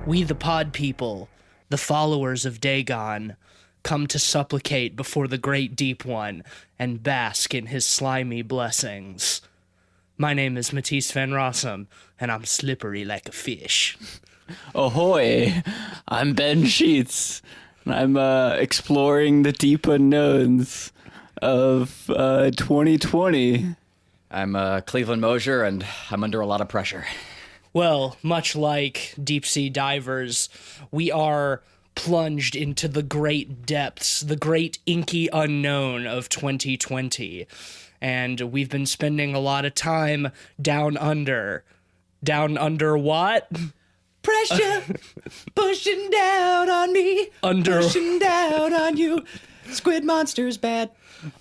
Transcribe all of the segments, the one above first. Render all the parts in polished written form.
We the pod people, the followers of Dagon, come to supplicate before the great deep one and bask in his slimy blessings. My name is Matisse Van Rossum, and I'm slippery like a fish. Ahoy! I'm Ben Sheets, and I'm exploring the deep unknowns of 2020. I'm Cleveland Mosier, and I'm under a lot of pressure. Well, much like deep-sea divers, we are plunged into the great depths, the great inky unknown of 2020. And we've been spending a lot of time down under. Down under what? Pressure pushing down on me. Pushing down on you. Squid monster's bad.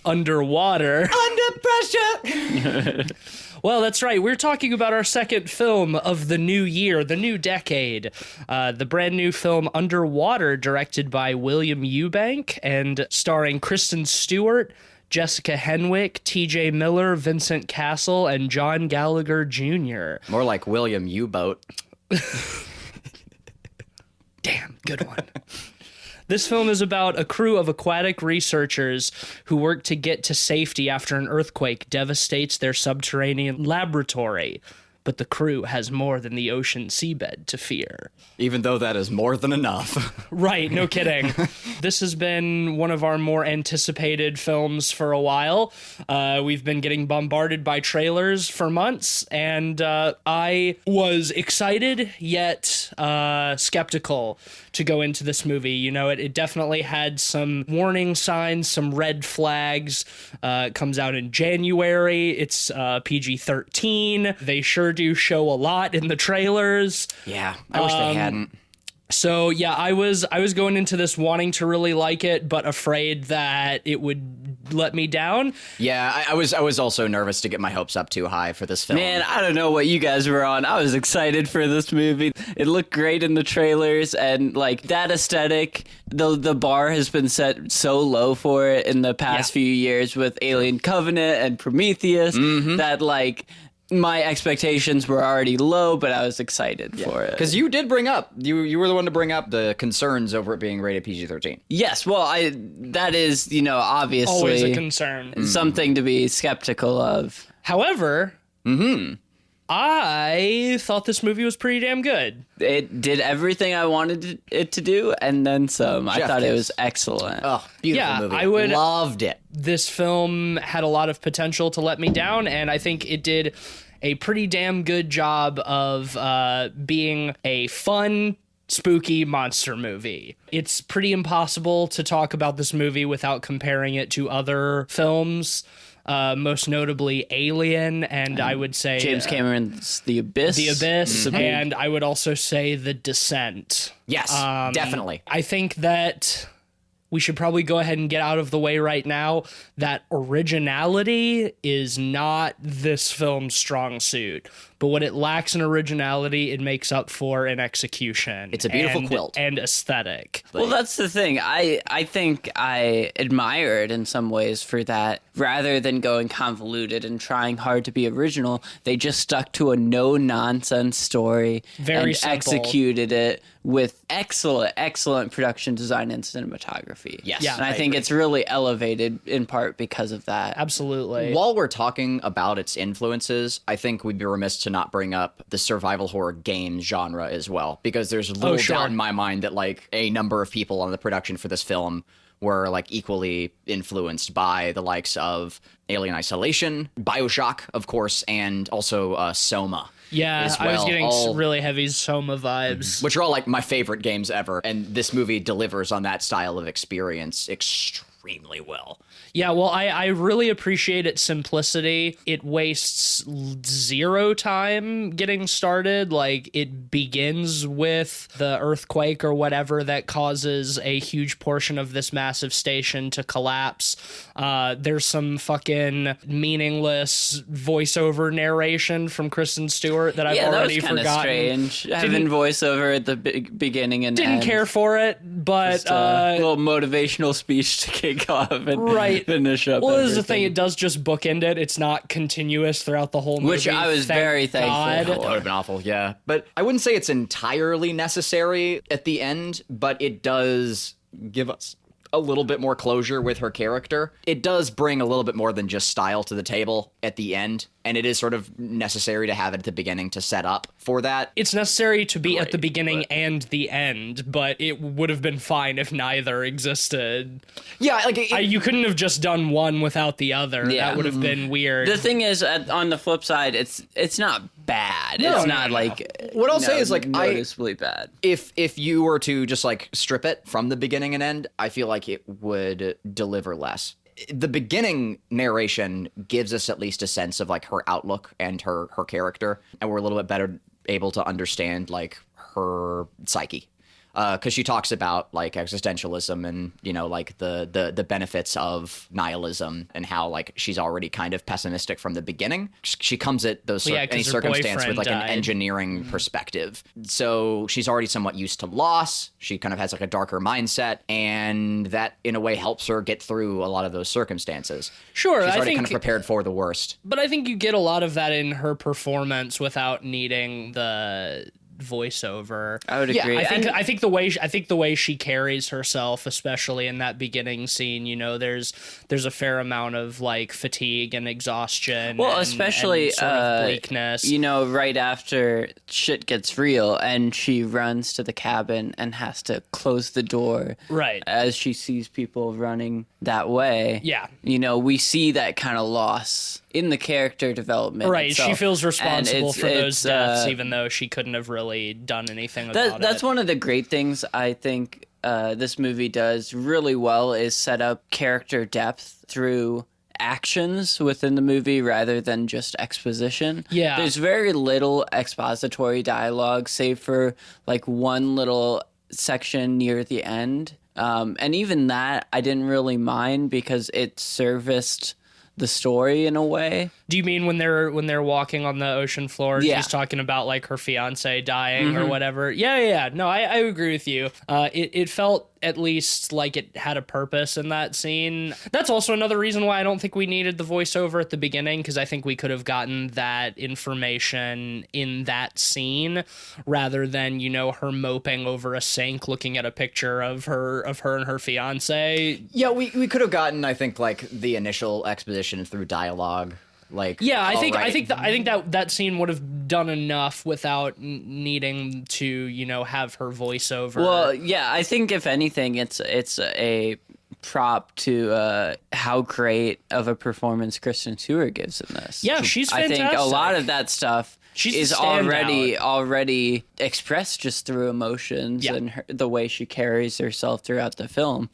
Underwater. Under pressure. Well, that's right. We're talking about our second film of the new year, the new decade. The brand new film Underwater, directed by William Eubank and starring Kristen Stewart, Jessica Henwick, TJ Miller, Vincent Castle, and John Gallagher Jr. More like William U-Boat. Damn, good one. This film is about a crew of aquatic researchers who work to get to safety after an earthquake devastates their subterranean laboratory. But the crew has more than the ocean seabed to fear. Even though that is more than enough. Right, no kidding. This has been one of our more anticipated films for a while. We've been getting bombarded by trailers for months, and I was excited yet skeptical to go into this movie. You know, it definitely had some warning signs, some red flags. It comes out in January. It's PG-13. They sure do show a lot in the trailers. Yeah, I wish they hadn't. So yeah, I was going into this wanting to really like it, but afraid that it would let me down. Yeah, I was also nervous to get my hopes up too high for this film. Man, I don't know what you guys were on. I was excited for this movie. It looked great in the trailers, and like that aesthetic, the bar has been set so low for it in the past few years with Alien Covenant and Prometheus that like my expectations were already low, but I was excited for it. Because you did bring up, you were the one to bring up the concerns over it being rated PG-13. Yes, well, that is, obviously Always a concern. Something to be skeptical of. However, I thought this movie was pretty damn good. It did everything I wanted it to do, and then some. I thought it was excellent. Oh, beautiful movie. I would loved it. This film had a lot of potential to let me down, and I think it did a pretty damn good job of being a fun, spooky monster movie. It's pretty impossible to talk about this movie without comparing it to other films. Most notably Alien, and I would say James Cameron's The Abyss. The Abyss, and I would also say The Descent. Yes, definitely. I think that we should probably go ahead and get out of the way right now that originality is not this film's strong suit. But what it lacks in originality, it makes up for in execution. It's a beautiful quilt. And aesthetic. Well, that's the thing. I think I admire it in some ways for that. Rather than going convoluted and trying hard to be original, they just stuck to a no-nonsense story Very and simple. Executed it with excellent production design and cinematography. Yes. Yeah, and I think agree. it's really elevated in part because of that. Absolutely. While we're talking about its influences, I think we'd be remiss to not bring up the survival horror game genre as well, because there's little doubt in my mind that like a number of people on the production for this film were like equally influenced by the likes of Alien Isolation, BioShock, of course, and also Soma. Yeah, as I was well, getting really heavy Soma vibes. which are all like my favorite games ever, and this movie delivers on that style of experience extremely well. Yeah, well, I really appreciate its simplicity. It wastes zero time getting started. Like, it begins with the earthquake or whatever that causes a huge portion of this massive station to collapse. There's some fucking meaningless voiceover narration from Kristen Stewart that I've already forgotten. That was kind of strange. Having voiceover at the beginning and Didn't end. care for it, but Just a little motivational speech to kick off and Right. finish up. Well, this is the everything. thing. It does just bookend it. It's not continuous throughout the whole movie. Which I was very thankful God. for. That would have been awful, yeah. But I wouldn't say it's entirely necessary at the end, but it does give us a little bit more closure with her character. It does bring a little bit more than just style to the table at the end, and it is sort of necessary to have it at the beginning to set up for that. It's necessary to be at the Great, beginning but- and the end, but it would have been fine if neither existed. Yeah, like You couldn't have just done one without the other. Yeah. That would have been weird. The thing is, on the flip side, it's not bad. No, it's no, not no. like What I'll say is, like, noticeably bad. if you were to just like strip it from the beginning and end, I feel like it would deliver less. The beginning narration gives us at least a sense of like her outlook and her character, and we're a little bit better able to understand like her psyche. Because she talks about like existentialism and like the benefits of nihilism and how like she's already kind of pessimistic from the beginning. She comes at those Well, yeah, 'cause any her circumstance with boyfriend like an died. engineering perspective. So she's already somewhat used to loss. She kind of has like a darker mindset, and that in a way helps her get through a lot of those circumstances. Sure, She's I already think, kind of prepared for the worst. but I think you get a lot of that in her performance without needing the voiceover. I would Yeah, agree. I think the way she carries herself, especially in that beginning scene, there's a fair amount of like fatigue and exhaustion. Well, and especially sort of bleakness. right after shit gets real, and she runs to the cabin and has to close the door. Right. As she sees people running that way. Yeah. We see that kind of loss in the character development. Right, she itself. feels And responsible for those it's, deaths, even though she couldn't have really done anything about That's it. one of the great things I think this movie does really well is set up character depth through actions within the movie rather than just exposition. Yeah. There's very little expository dialogue save for like one little section near the end. And even that I didn't really mind because it serviced the story in a way. Do you mean when they're walking on the ocean floor and Yeah. she's talking about like her fiance dying or whatever? Yeah. No, I agree with you. It felt at least like it had a purpose in that scene. That's also another reason why I don't think we needed the voiceover at the beginning, because I think we could have gotten that information in that scene rather than, her moping over a sink looking at a picture of her and her fiance. Yeah, we could have gotten, I think, like the initial exposition through dialogue. Like, Yeah, I think alright. I think that scene would have done enough without needing to have her voiceover. Well, yeah, I think if anything, it's a prop to how great of a performance Kristen Stewart gives in this. Yeah, she's I think a fantastic. lot of that stuff She's the is standout. already expressed just through emotions Yeah. and the way she carries herself throughout the film.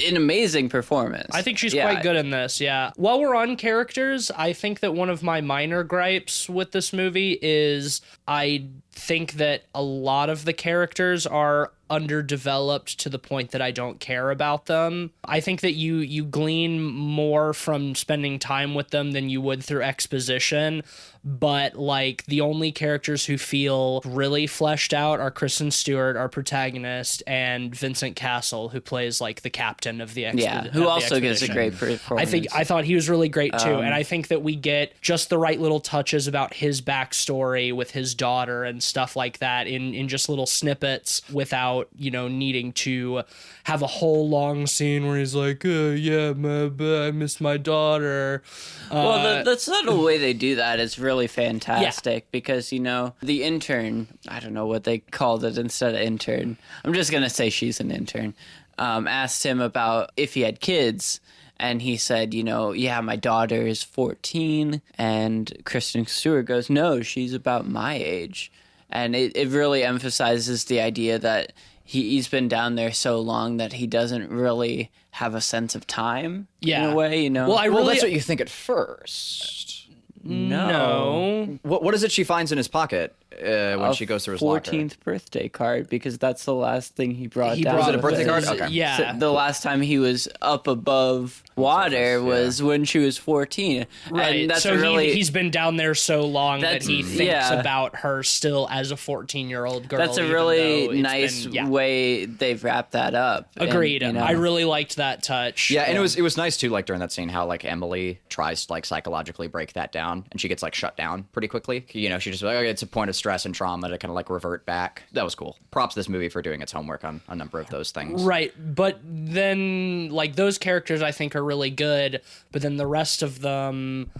An amazing performance. I think she's Yeah. quite good in this, yeah. While we're on characters, I think that one of my minor gripes with this movie is I think that a lot of the characters are underdeveloped to the point that I don't care about them. I think that you glean more from spending time with them than you would through exposition, but like the only characters who feel really fleshed out are Kristen Stewart, our protagonist, and Vincent Castle, who plays like the captain of the expedition. who also gives a great performance. I thought he was really great too, and I think that we get just the right little touches about his backstory with his daughter and stuff like that in just little snippets without needing to have a whole long scene where he's like, I miss my daughter. Well, the subtle way they do that is really fantastic because, the intern, I don't know what they called it instead of intern. I'm just going to say she's an intern. Asked him about if he had kids. And he said, yeah, my daughter is 14. And Kristen Stewart goes, no, she's about my age. And it really emphasizes the idea that he's been down there so long that he doesn't really have a sense of time in a way, Well, Well, that's what you think at first. No. What is it she finds in his pocket when she goes through his locker. 14th birthday card, because that's the last thing he brought down. Was it a birthday card? Okay. Yeah. So the last time he was up above water was when she was 14. Right. And that's so really, he's been down there so long that he thinks yeah. about her still as a 14-year-old girl. that's a even really though it's nice been, yeah. way they've wrapped that up. Agreed. And, you know, I really liked that touch. Yeah, and it was nice too, like during that scene, how like Emily tries to like psychologically break that down, and she gets like shut down pretty quickly. You know, she just like, okay, it's a point of stress and trauma to kind of like revert back. That was cool. Props to this movie for doing its homework on a number of those things. Right, but then like those characters I think are really good, but then the rest of them,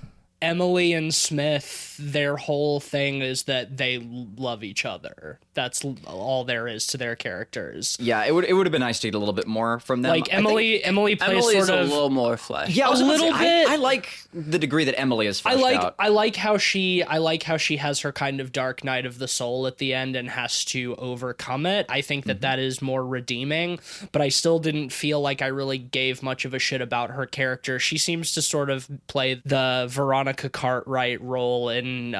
Emily and Smith, their whole thing is that they love each other. That's all there is to their characters. Yeah, it would have been nice to get a little bit more from them. Like Emily plays Emily's sort of a little more flesh. Yeah, I was a gonna little say, bit. I like the degree that Emily is fleshed out. I like how she has her kind of dark night of the soul at the end and has to overcome it. I think that that is more redeeming, but I still didn't feel like I really gave much of a shit about her character. She seems to sort of play the Veronica Cartwright role in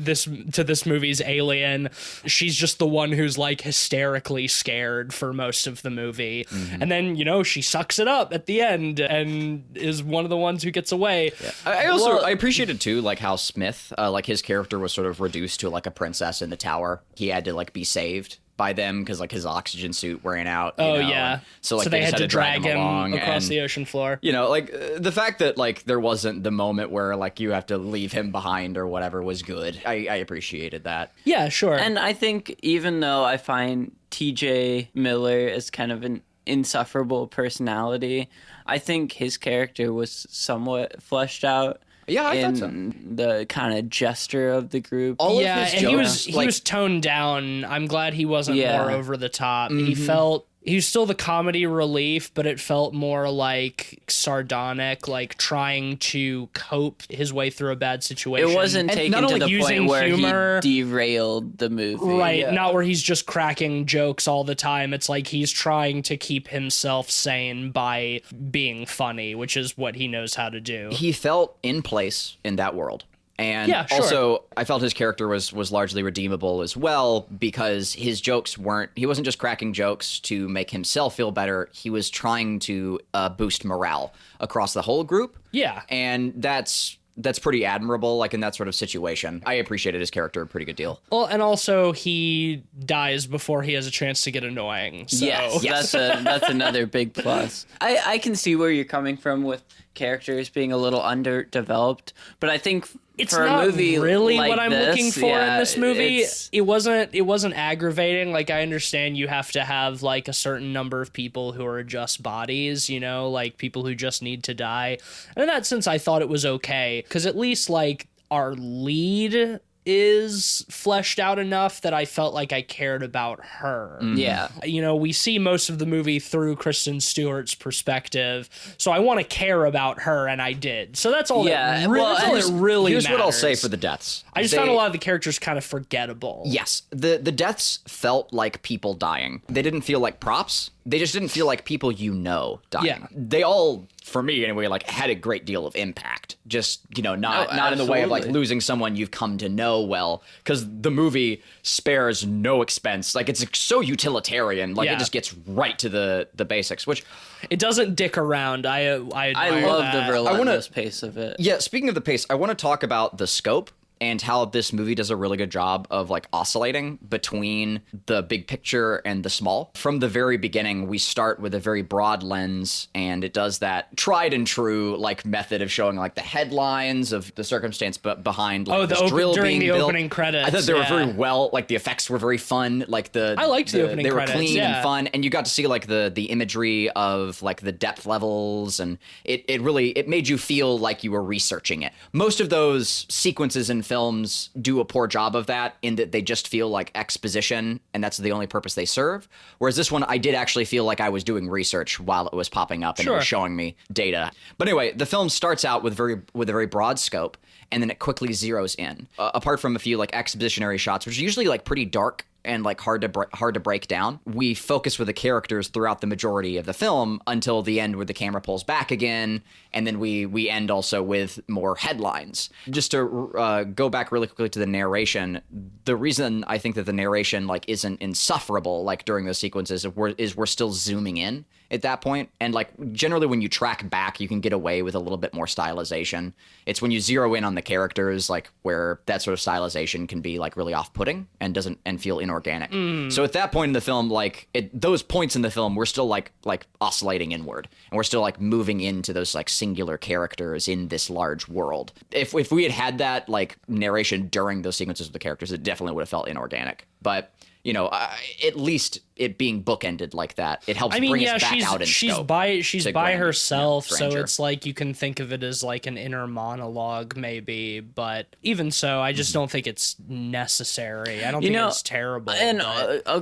this movie's Alien. She's just the one who's like hysterically scared for most of the movie, and then she sucks it up at the end and is one of the ones who gets away. Yeah. I appreciated too, like how Smith, like his character was sort of reduced to like a princess in the tower. He had to like be saved by them because like his oxygen suit wearing out. Oh yeah. So like they had to drag him along across the ocean floor. Like the fact that like there wasn't the moment where like you have to leave him behind or whatever was good. I appreciated that. Yeah, sure. And I think even though I find TJ Miller as kind of an insufferable personality, I think his character was somewhat fleshed out. Yeah, I thought so. The kind of jester of the group. All yeah, of his and jokes, he was toned down. I'm glad he wasn't more over the top. He was still the comedy relief, but it felt more like sardonic, like trying to cope his way through a bad situation. It wasn't And taken not to only the using point where humor, he derailed the movie. right? Yeah. Not where he's just cracking jokes all the time. It's like he's trying to keep himself sane by being funny, which is what he knows how to do. He felt in place in that world. And yeah, sure. also, I felt his character was largely redeemable as well because his jokes he wasn't just cracking jokes to make himself feel better. He was trying to boost morale across the whole group. Yeah. And that's pretty admirable, like in that sort of situation. I appreciated his character a pretty good deal. Well, and also he dies before he has a chance to get annoying. So. Yes. That's another big plus. I can see where you're coming from with characters being a little underdeveloped, but I think it's for not a movie really like what I'm this, looking for in this movie. It wasn't aggravating. Like I understand you have to have like a certain number of people who are just bodies, like people who just need to die. And in that sense, I thought it was okay because at least like our lead is fleshed out enough that I felt like I cared about her. Yeah. We see most of the movie through Kristen Stewart's perspective, so I want to care about her, and I did. So that's all that really Here's matters. what I'll say for the deaths. I just found a lot of the characters kind of forgettable. Yes. The deaths felt like people dying. They didn't feel like props. They just didn't feel like people dying. Yeah. They all, for me anyway, like had a great deal of impact. Just, not in the way of like losing someone you've come to know well, because the movie spares no expense. Like it's so utilitarian. Like it just gets right to the basics, which it doesn't dick around. I love the relentless pace of it. Yeah, speaking of the pace, I want to talk about the scope and how this movie does a really good job of like oscillating between the big picture and the small. From the very beginning, we start with a very broad lens, and it does that tried and true like method of showing like the headlines of the circumstance behind like this drill during being the built. opening credits. I thought they were very well, like the effects were very fun. Like I liked the opening credits. They were clean and fun, and you got to see like the imagery of like the depth levels, and it really made you feel like you were researching it. Most of those sequences in films do a poor job of that in that they just feel like exposition, and that's the only purpose they serve. Whereas this one, I did actually feel like I was doing research while it was popping up and it was showing me data. But anyway, the film starts out with a very broad scope, and then it quickly zeroes in. Apart from a few like expositionary shots, which are usually like pretty dark and like hard to break down. We focus with the characters throughout the majority of the film until the end where the camera pulls back again, and then we end also with more headlines. Just to go back really quickly to the narration, the reason I think that the narration like isn't insufferable like during those sequences is we're still zooming in at that point, and like generally when you track back you can get away with a little bit more stylization. It's when you zero in on the characters like where that sort of stylization can be like really off-putting and feel inorganic. So at that point in the film, like those points in the film we're still like oscillating inward, and we're still like moving into those like singular characters in this large world. If we had that like narration during those sequences with the characters, it definitely would have felt inorganic. But you know, at least it being bookended like that, it helps bring us back out in scope. She's by herself, so it's like you can think of it as like an inner monologue, maybe. But even so, I just don't think it's necessary. I don't think it's terrible. And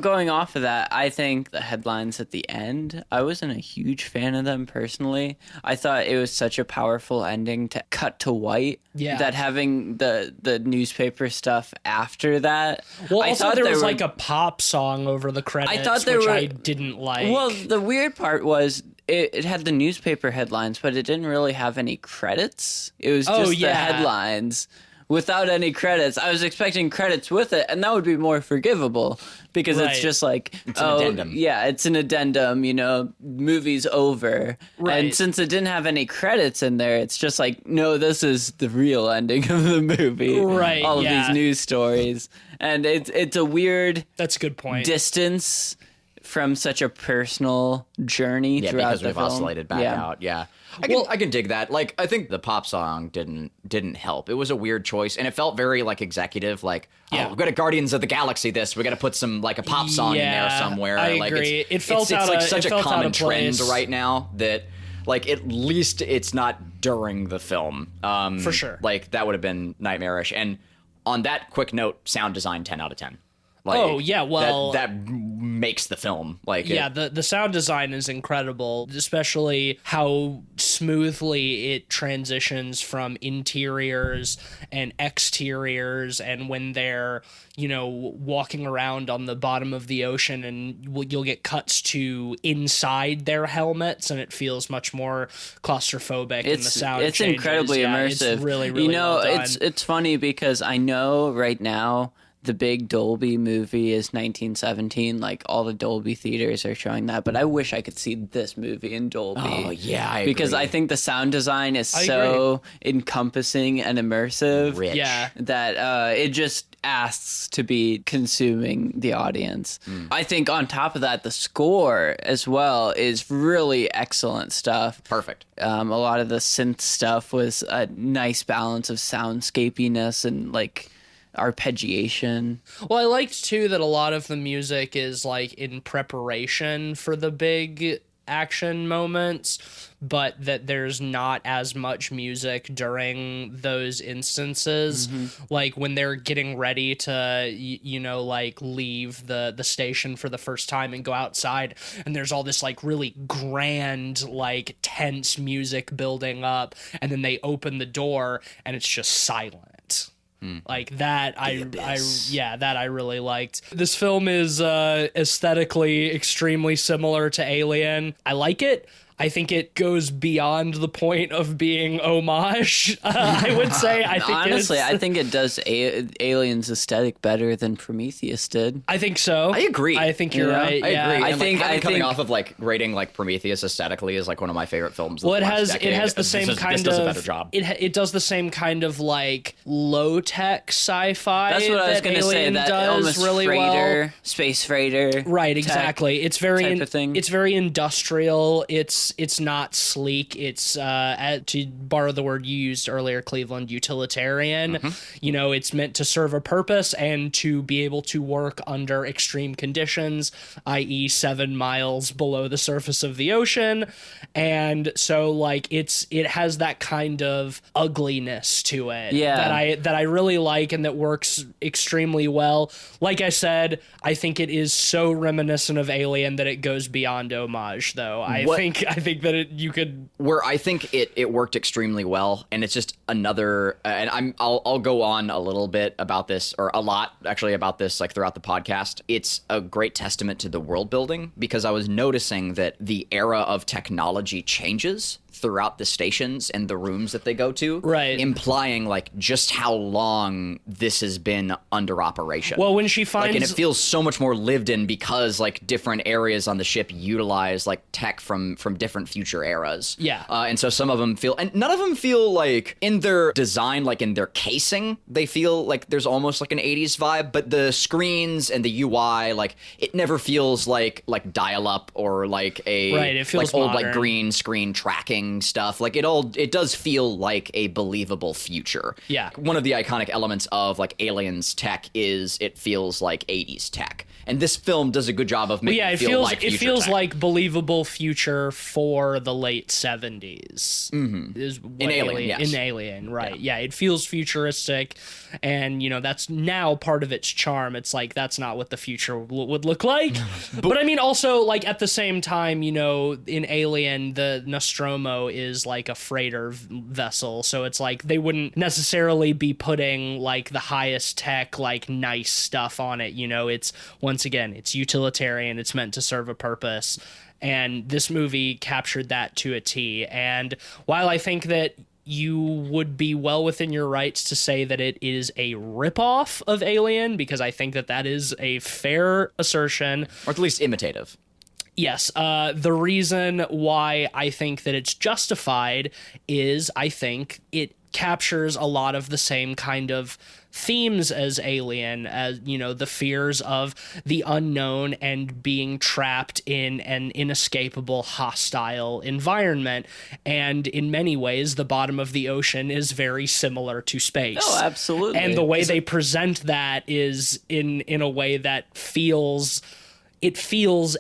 going off of that, I think the headlines at the end, I wasn't a huge fan of them personally. I thought it was such a powerful ending to cut to white. Yeah. That having the newspaper stuff after that. Well, I thought there was like a pop song over the credits, I didn't like. Well, the weird part was it had the newspaper headlines, but it didn't really have any credits. It was just the headlines without any credits. I was expecting credits with it, and that would be more forgivable because it's just like, it's an addendum. Yeah, it's an addendum, you know, movie's over. Right. And since it didn't have any credits in there, it's just like, no, this is the real ending of the movie. Right, All of these news stories. And it's a weird That's a good point. distance from such a personal journey throughout because the we've film. oscillated back out. Yeah. I can dig that. Like, I think the pop song didn't help. It was a weird choice, and it felt very like executive. Like, we've got a Guardians of the Galaxy. We got to put some like a pop song in there somewhere. I like, agree. It's like such a common trend right now that like at least it's not during the film. For sure. Like that would have been nightmarish. And on that quick note, sound design 10 out of 10. Like, that makes the film like the sound design is incredible, especially how smoothly it transitions from interiors and exteriors, and when they're walking around on the bottom of the ocean, and you'll get cuts to inside their helmets, and it feels much more claustrophobic. And the sound it's changes. incredibly immersive. It's really well done. It's funny because I know right now the big Dolby movie is 1917. Like all the Dolby theaters are showing that, but I wish I could see this movie in Dolby. Oh yeah, because I think the sound design is so encompassing and immersive. Rich. Yeah, that it just asks to be consuming the audience. I think on top of that, the score as well is really excellent stuff. Perfect. A lot of the synth stuff was a nice balance of soundscapiness and like arpeggiation. Well, I liked too that a lot of the music is like in preparation for the big action moments, but that there's not as much music during those instances. Like when they're getting ready to like leave the station for the first time and go outside, and there's all this like really grand like tense music building up, and then they open the door and it's just silent. Like that, that I really liked. This film is aesthetically extremely similar to Alien. I like it. I think it goes beyond the point of being homage. I would say. I think it does Alien's aesthetic better than Prometheus did. I think so. I agree. I think you're right. I agree. I think coming off of like rating like Prometheus aesthetically is like one of my favorite films. Well, it has the same kind of. This does a better job. It does the same kind of like low tech sci-fi. That's what I was going to say. That almost really freighter, space freighter. Right. Exactly. It's very type of thing. It's very industrial. It's not sleek. It's to borrow the word you used earlier, Cleveland, utilitarian. It's meant to serve a purpose and to be able to work under extreme conditions, i.e. 7 miles below the surface of the ocean. And so like it has that kind of ugliness to it that I really like and that works extremely well. Like I said, I think it is so reminiscent of Alien that it goes beyond homage though. I think I think that you could. Where I think it worked extremely well, and it's just another. And I'll go on a little bit about this, or a lot actually about this, like throughout the podcast. It's a great testament to the world building, because I was noticing that the era of technology changes throughout the stations and the rooms that they go to, right? Implying like just how long this has been under operation. Well, when she finds, and it feels so much more lived in, because like different areas on the ship utilize like tech from different future eras. Yeah. And so some of them feel, and none of them feel like in their design, like in their casing, they feel like there's almost like an 80s vibe, but the screens and the UI, like it never feels like dial up or like a right. It feels like old modern. like green screen tracking stuff. Like it does feel like a believable future. Yeah. One of the iconic elements of like Aliens tech is it feels like 80s tech. And this film does a good job of making it feel like future it feels tech. like believable future for the late 70s. Mm-hmm. Is what in Alien, yes. In Alien, right. Yeah, it feels futuristic, and that's now part of its charm. It's like that's not what the future would look like. but I mean also like at the same time, in Alien the Nostromo is like a freighter vessel, so it's like they wouldn't necessarily be putting like the highest tech like nice stuff on it. It's once again, it's utilitarian, it's meant to serve a purpose, and this movie captured that to a T. And while I think that you would be well within your rights to say that it is a ripoff of Alien, because I think that is a fair assertion, or at least imitative. Yes, the reason why I think that it's justified is I think it captures a lot of the same kind of themes as Alien, as the fears of the unknown and being trapped in an inescapable hostile environment. And in many ways the bottom of the ocean is very similar to space. Oh, absolutely. And the way they present that is in a way that feels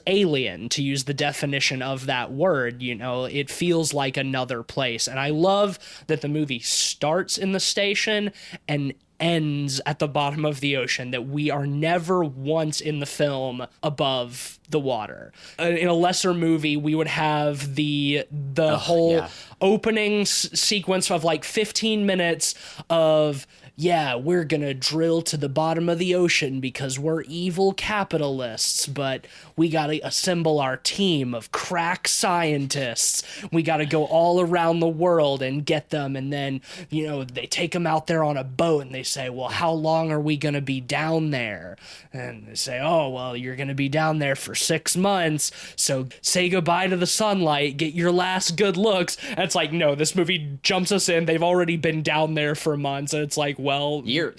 alien, to use the definition of that word. It feels like another place. And I love that the movie starts in the station and ends at the bottom of the ocean, that we are never once in the film above the water. In a lesser movie, we would have the whole opening sequence of like 15 minutes of, we're gonna drill to the bottom of the ocean because we're evil capitalists, but we gotta assemble our team of crack scientists. We gotta go all around the world and get them, and then, they take them out there on a boat, and they say, well, how long are we gonna be down there? And they say, oh, well, you're gonna be down there for 6 months, so say goodbye to the sunlight, get your last good looks. And it's like, no, this movie jumps us in, they've already been down there for months, and it's like, well, years.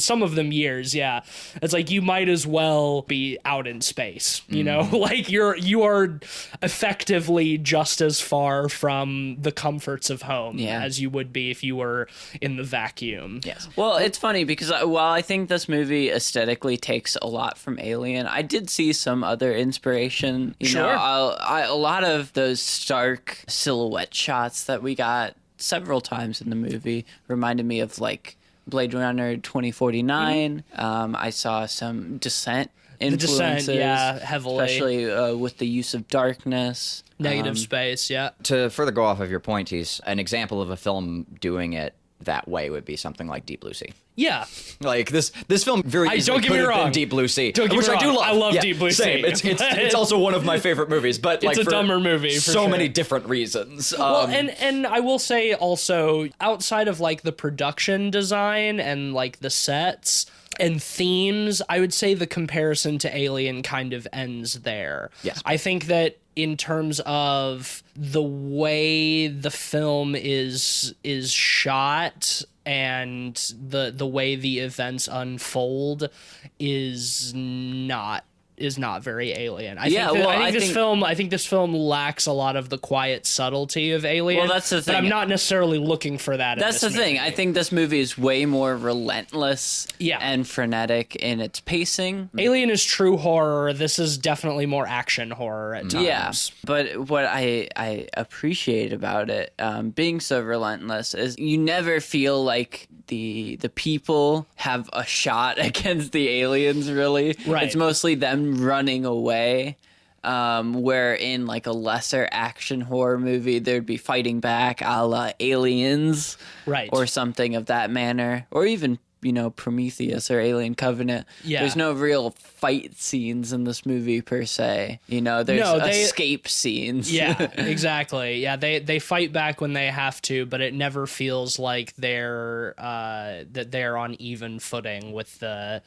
Some of them years, yeah. It's like you might as well be out in space, like you are effectively just as far from the comforts of home as you would be if you were in the vacuum. Yes. Well, it's funny because while I think this movie aesthetically takes a lot from Alien, I did see some other inspiration. Sure. A lot of those stark silhouette shots that we got several times in the movie reminded me of like Blade Runner 2049. I saw some Descent influences. The Descent, heavily. Especially with the use of darkness. Negative space, yeah. To further go off of your point, Tease, an example of a film doing it that way would be something like Deep Blue Sea. Yeah. Like this film very easily don't get me could have wrong. been Deep Blue Sea, Don't get which me I do wrong. love. I love Deep Blue same. Sea. It's also one of my favorite movies, but like it's a for dumber movie for so sure. many different reasons. Well, and I will say also, outside of like the production design and like the sets and themes, I would say the comparison to Alien kind of ends there. Yes. I think that in terms of the way the film is shot and the way the events unfold is not very Alien. I think this film lacks a lot of the quiet subtlety of Alien. Well, that's the thing. But I'm not necessarily looking for that. That's the thing. I think this movie is way more relentless and frenetic in its pacing. Alien is true horror. This is definitely more action horror at times. Yeah, but what I appreciate about it being so relentless is you never feel like the people have a shot against the aliens, really. Right. It's mostly them running away. where in like a lesser action horror movie, there'd be fighting back a la Aliens. Right. Or something of that manner. Or even, Prometheus or Alien Covenant. Yeah. There's no real fight scenes in this movie per se. There's escape scenes. Yeah, exactly. Yeah, they fight back when they have to, but it never feels like they're on even footing with the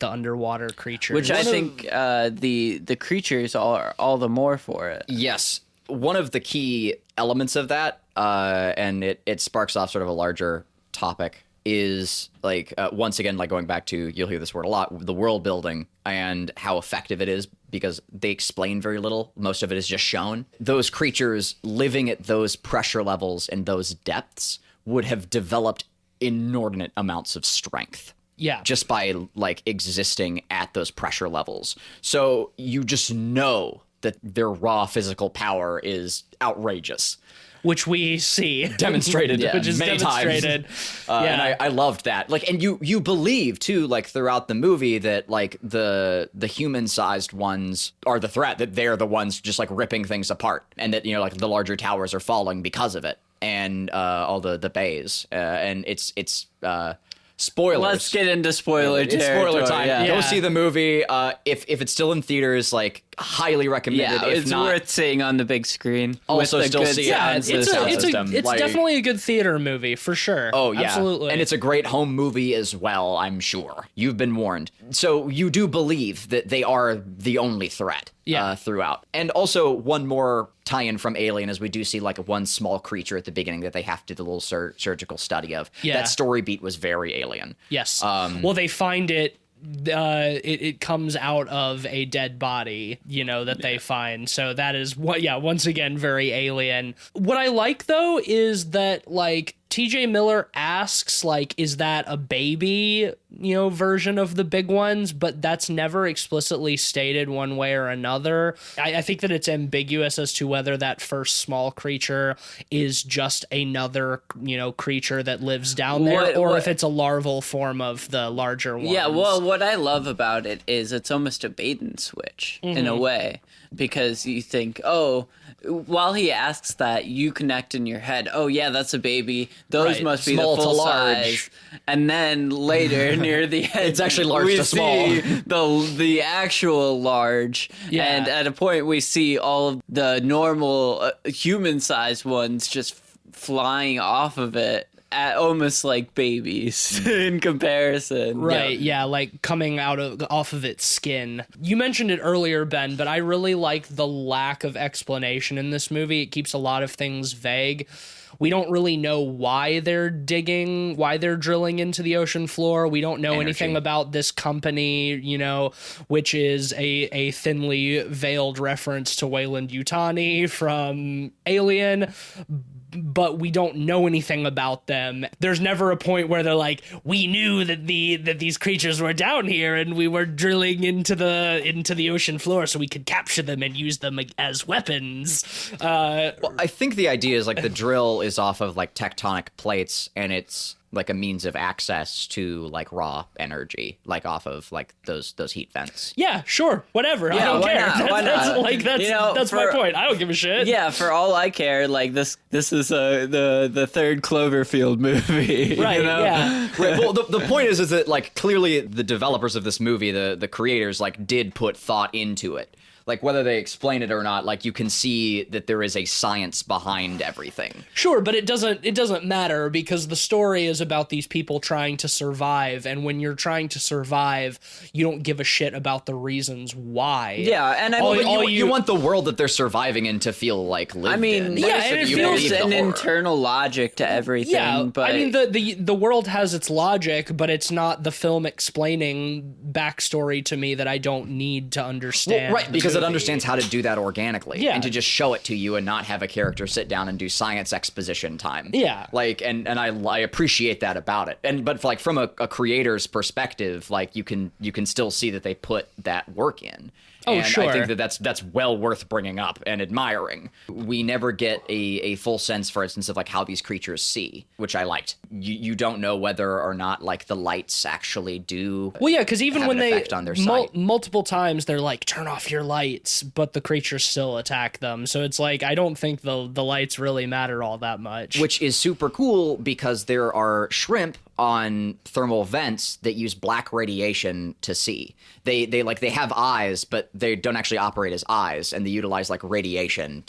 underwater creatures. Which I think the creatures are all the more for it. Yes. One of the key elements of that, and it sparks off sort of a larger topic, is like once again, like going back to, you'll hear this word a lot, the world building and how effective it is, because they explain very little. Most of it is just shown. Those creatures living at those pressure levels and those depths would have developed inordinate amounts of strength. Yeah. Just by like existing at those pressure levels. So you just know that their raw physical power is outrageous. Which we see demonstrated which is many demonstrated. times. And I loved that. Like, and you believe too, like throughout the movie, that like the human-sized ones are the threat, that they're the ones just like ripping things apart, and that like the larger towers are falling because of it, and all the bays, and it's spoilers. Let's get into spoiler It's territory. spoiler time. Yeah. Go see the movie. If it's still in theaters, like highly recommended. Yeah, if it's not, worth seeing on the big screen. Also with the still good see it sound on the sound system. It's Like- definitely a good theater movie for sure. Oh, yeah. Absolutely. And it's a great home movie as well, I'm sure. You've been warned. So you do believe that they are the only threat throughout. And also, one more tie-in from Alien is we do see like one small creature at the beginning that they have to do the little surgical study of. Yeah. That story beat was very Alien. Yes. Well, they find it. It comes out of a dead body, that they find. So that is once again, very Alien. What I like though is that like TJ Miller asks, like, is that a baby, version of the big ones? But that's never explicitly stated one way or another. I think that it's ambiguous as to whether that first small creature is just another, creature that lives down there, or if it's a larval form of the larger ones. Yeah, well, what I love about it is it's almost a bait and switch in a way, because you think, while he asks that, you connect in your head, oh yeah, that's a baby. Those Right. must be Small the to full large. size. And then later, near the end, It's actually large we to small. see the actual large. Yeah. And at a point, we see all of the normal human-sized ones just flying off of it. Almost like babies in comparison. Right, yeah, like coming off of its skin. You mentioned it earlier, Ben, but I really like the lack of explanation in this movie. It keeps a lot of things vague. We don't really know why they're drilling into the ocean floor. We don't know anything about this company, which is a thinly veiled reference to Wayland Yutani from Alien. But we don't know anything about them. There's never a point where they're like, we knew that these creatures were down here and we were drilling into the ocean floor so we could capture them and use them as weapons. Well, I think the idea is like the drill is off of like tectonic plates, and it's like a means of access to like raw energy, like off of like those heat vents. Yeah, sure, whatever. I Yeah, don't why care. not? Why not? That's my point. I don't give a shit. Yeah, for all I care, like this is the third Cloverfield movie. Right. Yeah. Right. Well, the point is that like clearly the developers of this movie, the creators, like did put thought into it. Like whether they explain it or not, like you can see that there is a science behind everything. Sure, but it doesn't matter because the story is about these people trying to survive, and when you're trying to survive, you don't give a shit about the reasons why. Yeah, and You want the world that they're surviving in to feel like lived I mean, in. yeah, Like, and it you feels believe the an horror. internal logic to everything. Yeah, but I mean the world has its logic, but it's not the film explaining backstory to me that I don't need to understand. Right, the because it movie. understands how to do that organically. Yeah. And to just show it to you and not have a character sit down and do science exposition time. Yeah. Like, and I appreciate that about it. But like from a creator's perspective, like you can still see that they put that work in. Oh, and sure. I think that's well worth bringing up and admiring. We never get a full sense, for instance, of like how these creatures see, which I liked. You don't know whether or not like the lights actually do. Well, yeah, because even have when an they effect on their sight. multiple times they're like, turn off your light. lights, but the creatures still attack them. So it's like, I don't think the lights really matter all that much. Which is super cool because there are shrimp on thermal vents that use black radiation to see. They have eyes, but they don't actually operate as eyes, and they utilize like radiation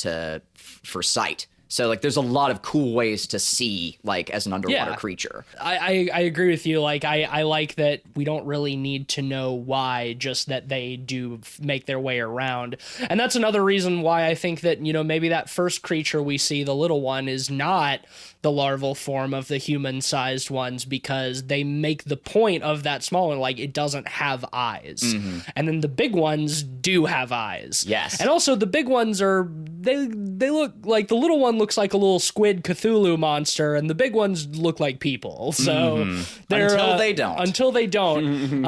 for sight. So like there's a lot of cool ways to see like as an underwater creature. I agree with you. Like I like that we don't really need to know why, just that they do make their way around. And that's another reason why I think that, you know, maybe that first creature we see, the little one, is not the larval form of the human-sized ones, because they make the point of that small one, like, it doesn't have eyes. Mm-hmm. And then the big ones do have eyes. Yes. And also the big ones are, they look like, the little one looks like a little squid Cthulhu monster, and the big ones look like people. So they're until they don't. Until they don't.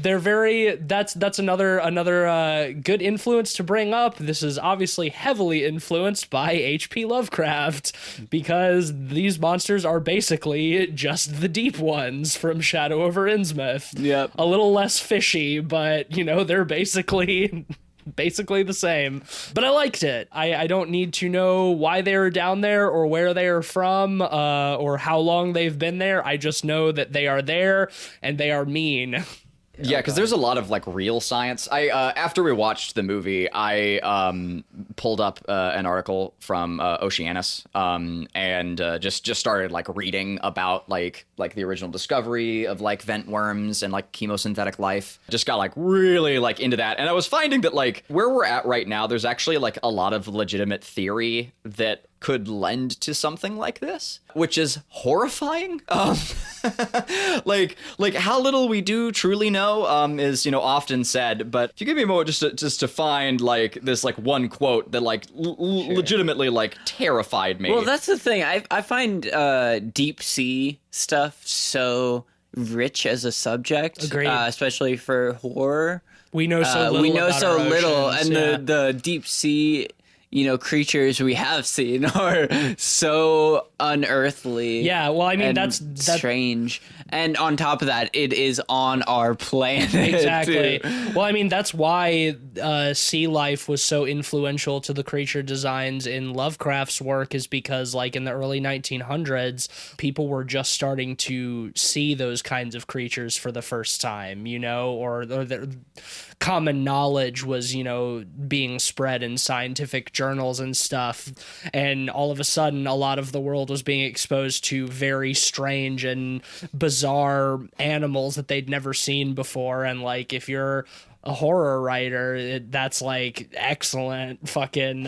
They're very, that's another good influence to bring up. This is obviously heavily influenced by H.P. Lovecraft, because these monsters are basically just the deep ones from Shadow over Innsmouth. Yep. A little less fishy, but, you know, they're basically the same. But I liked it. I don't need to know why they are down there or where they are from or how long they've been there. I just know that they are there and they are mean. Yeah, because there's a lot of like real science. I after we watched the movie, I pulled up an article from Oceanus and just started like reading about like the original discovery of like vent worms and like chemosynthetic life. Just got like really like into that, and I was finding that like where we're at right now, there's actually like a lot of legitimate theory that could lend to something like this, which is horrifying. Like how little we do truly know is, you know, often said. But if you give me a moment just to find like this like one quote that like legitimately like terrified me. Well, that's the thing. I find deep sea stuff so rich as a subject, especially for horror. We know so little. And the deep sea, you know, creatures we have seen are so unearthly. Yeah, well, I mean, that's strange. And on top of that, it is on our planet. Exactly. Well, I mean, that's why sea life was so influential to the creature designs in Lovecraft's work, is because, like, in the early 1900s, people were just starting to see those kinds of creatures for the first time, you know, or the common knowledge was, you know, being spread in scientific journals and stuff, and all of a sudden a lot of the world was being exposed to very strange and bizarre animals that they'd never seen before. And like, if you're a horror writer, that's like excellent fucking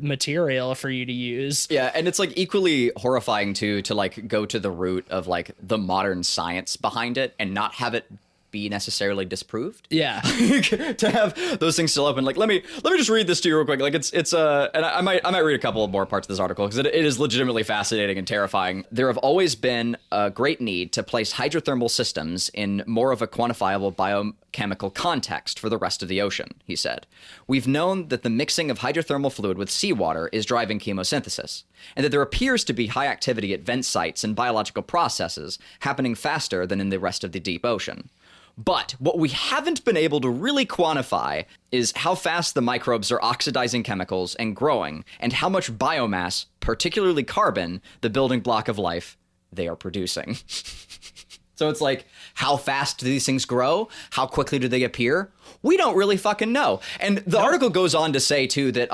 material for you to use. Yeah, and it's like equally horrifying to like go to the root of like the modern science behind it and not have it be necessarily disproved. Yeah. To have those things still open. Like, let me just read this to you real quick. Like, it's and I might read a couple of more parts of this article because it is legitimately fascinating and terrifying. There have always been a great need to place hydrothermal systems in more of a quantifiable biochemical context for the rest of the ocean, he said. We've known that the mixing of hydrothermal fluid with seawater is driving chemosynthesis, and that there appears to be high activity at vent sites and biological processes happening faster than in the rest of the deep ocean. But what we haven't been able to really quantify is how fast the microbes are oxidizing chemicals and growing, and how much biomass, particularly carbon, the building block of life, they are producing. So it's like, how fast do these things grow? How quickly do they appear? We don't really fucking know. And the article goes on to say, too, that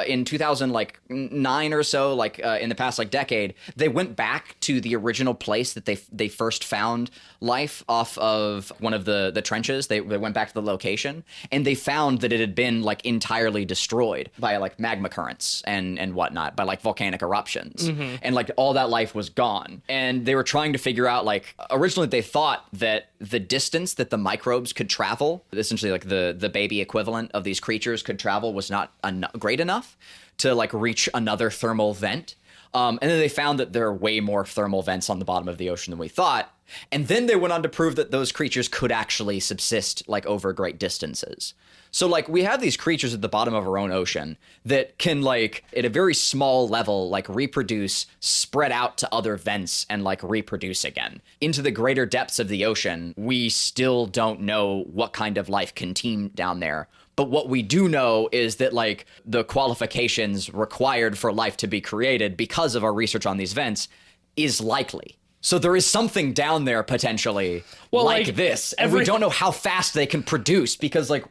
in 2009 or so, like in the past decade, they went back to the original place that they first found life off of one of the trenches. They went back to the location, and they found that it had been like entirely destroyed by like magma currents and whatnot, by like volcanic eruptions. Mm-hmm. And like all that life was gone. And they were trying to figure out, like, originally they thought that the distance that the microbes could travel, essentially like the baby equivalent of these creatures could travel, was not great enough to like reach another thermal vent. And then they found that there are way more thermal vents on the bottom of the ocean than we thought. And then they went on to prove that those creatures could actually subsist like over great distances. So like we have these creatures at the bottom of our own ocean that can like at a very small level like reproduce, spread out to other vents and like reproduce again. Into the greater depths of the ocean, we still don't know what kind of life can teem down there. But what we do know is that like the qualifications required for life to be created because of our research on these vents is likely. So there is something down there potentially like this, and we don't know how fast they can produce because like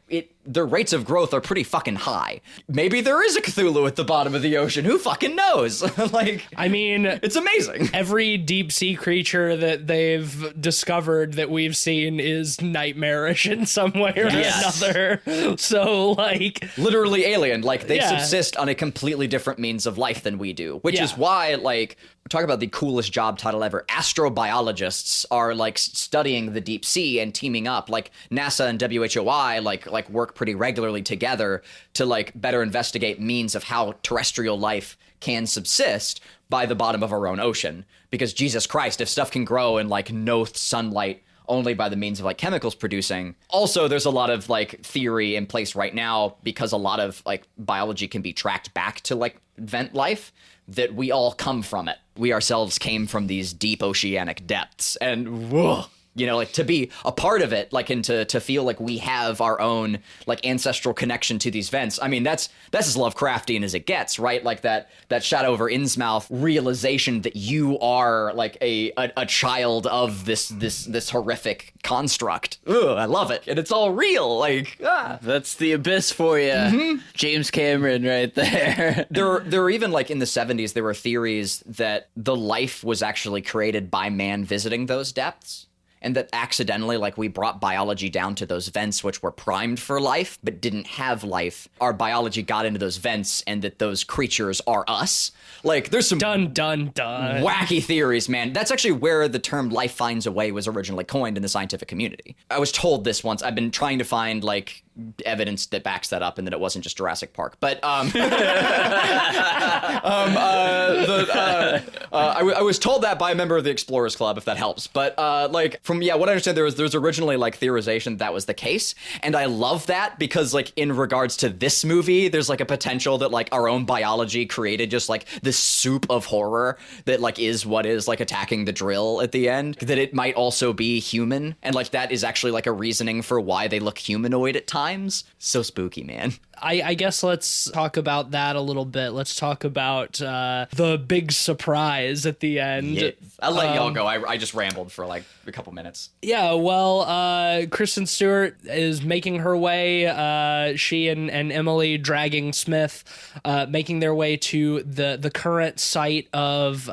their rates of growth are pretty fucking high. Maybe there is a Cthulhu at the bottom of the ocean. Who fucking knows? Like, I mean, it's amazing. Every deep sea creature that they've discovered that we've seen is nightmarish in some way or another. So like, literally alien. Like they subsist on a completely different means of life than we do, which is why like talk about the coolest job title ever. Astrobiologists are like studying the deep sea and teaming up. Like NASA and WHOI like work pretty regularly together to like better investigate means of how terrestrial life can subsist by the bottom of our own ocean. Because Jesus Christ, if stuff can grow in like no sunlight only by the means of like chemicals producing. Also, there's a lot of like theory in place right now because a lot of like biology can be tracked back to like vent life, that we all come from it. We ourselves came from these deep oceanic depths, and whoa, you know, like to be a part of it, like, and to feel like we have our own like ancestral connection to these vents. I mean, that's as Lovecraftian as it gets, right? Like that Shadow over Innsmouth realization that you are like a child of this horrific construct. Ugh, I love it, and it's all real. Like that's the abyss for you, James Cameron, right there. There were even like in the 70s, there were theories that the life was actually created by man visiting those depths. And that accidentally, like, we brought biology down to those vents, which were primed for life, but didn't have life. Our biology got into those vents, and that those creatures are us. Like, there's some dun wacky theories, man. That's actually where the term life finds a way was originally coined in the scientific community. I was told this once. I've been trying to find, like, evidence that backs that up and that it wasn't just Jurassic Park. But I was told that by a member of the Explorers Club, if that helps. But like from what I understand, there was originally like theorization that was the case, and I love that because like in regards to this movie, there's like a potential that like our own biology created just like this soup of horror that like is what is like attacking the drill at the end, that it might also be human, and like that is actually like a reasoning for why they look humanoid at times. So spooky, man. I guess let's talk about that a little bit. Let's talk about the big surprise at the end. Yeah. I'll let y'all go. I just rambled for like a couple minutes. Yeah, well, Kristen Stewart is making her way. She and Emily dragging Smith, making their way to the current site of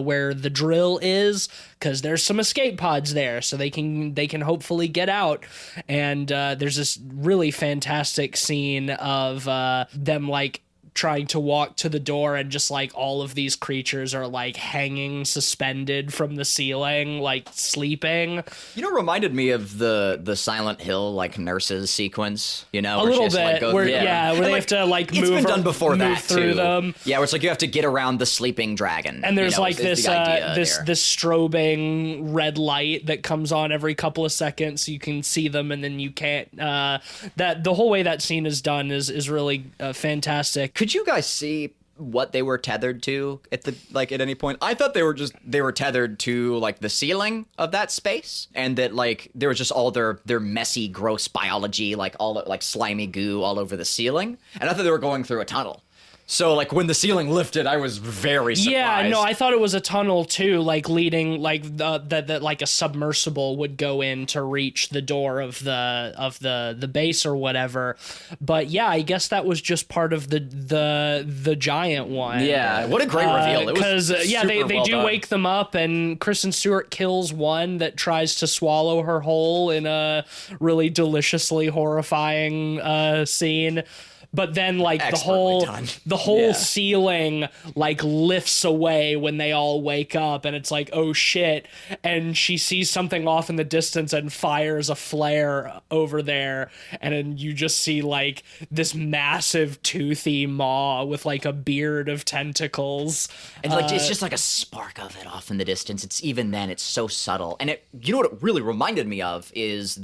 where the drill is, because there's some escape pods there, so they can hopefully get out. And there's this really fantastic scene of them like trying to walk to the door, and just like all of these creatures are like hanging suspended from the ceiling, like sleeping. You know, reminded me of the Silent Hill like nurses sequence. You know, a little bit, where they have to like move. It's been done before that through too. Them. Yeah, where it's like you have to get around the sleeping dragon. And there's like this strobing red light that comes on every couple of seconds, so you can see them, and then you can't. That the whole way that scene is done is really fantastic. Could you guys see what they were tethered to at any point? I thought they were tethered to like the ceiling of that space, and that like there was just all their messy, gross biology, like all like slimy goo all over the ceiling, and I thought they were going through a tunnel. So, like, when the ceiling lifted, I was very surprised. Yeah, no, I thought it was a tunnel, too, like, leading, like, that like, a submersible would go in to reach the door of the base or whatever. But, yeah, I guess that was just part of the giant one. Yeah, what a great reveal. It was they well do done. Wake them up, and Kristen Stewart kills one that tries to swallow her whole in a really deliciously horrifying scene. but then like Expertly done. the whole Yeah. ceiling like lifts away when they all wake up, and it's like, oh shit, and she sees something off in the distance and fires a flare over there, and then you just see like this massive toothy maw with like a beard of tentacles. And like it's just like a spark of it off in the distance. It's even then it's so subtle. And it, you know what it really reminded me of is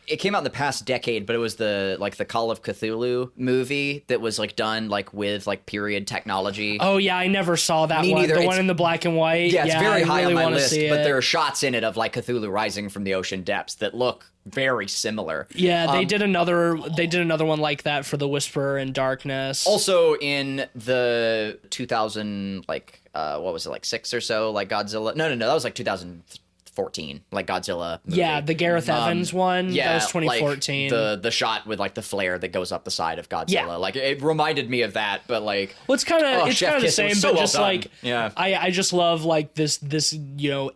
it came out in the past decade, but it was the Call of Cthulhu movie that was like done like with like period technology. Oh yeah, I never saw that Me one. neither. The It's- one in the black and white. Yeah, it's very high really on my wanna list, see but it. there are shots in it of like Cthulhu rising from the ocean depths that look very similar. Yeah, they did another one like that for The Whisperer in Darkness. Also in the 2000 like what was it, like 6 or so, like Godzilla. No, that was like 2014, like Godzilla movie. Yeah, the Gareth Evans one. Yeah, that was 2014. Like the shot with like the flare that goes up the side of Godzilla. Yeah. Like it reminded me of that, but like Well, it's kind of Chef the Kiss, it same, was so but well just done. like Yeah. I just love like this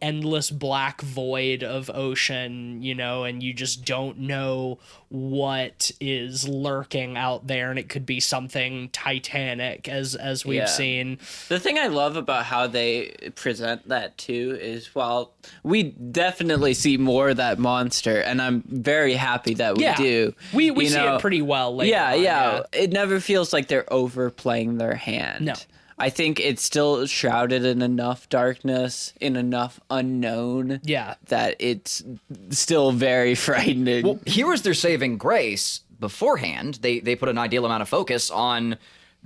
endless black void of ocean, and you just don't know what is lurking out there, and it could be something titanic as we've Yeah. seen. The thing I love about how they present that too is while we definitely see more of that monster, and I'm very happy that we Yeah, do. we you see know, it pretty well later Yeah, on, yeah. It never feels like they're overplaying their hand. No. I think it's still shrouded in enough darkness, in enough unknown. Yeah. That it's still very frightening. Well, here was their saving grace beforehand. They put an ideal amount of focus on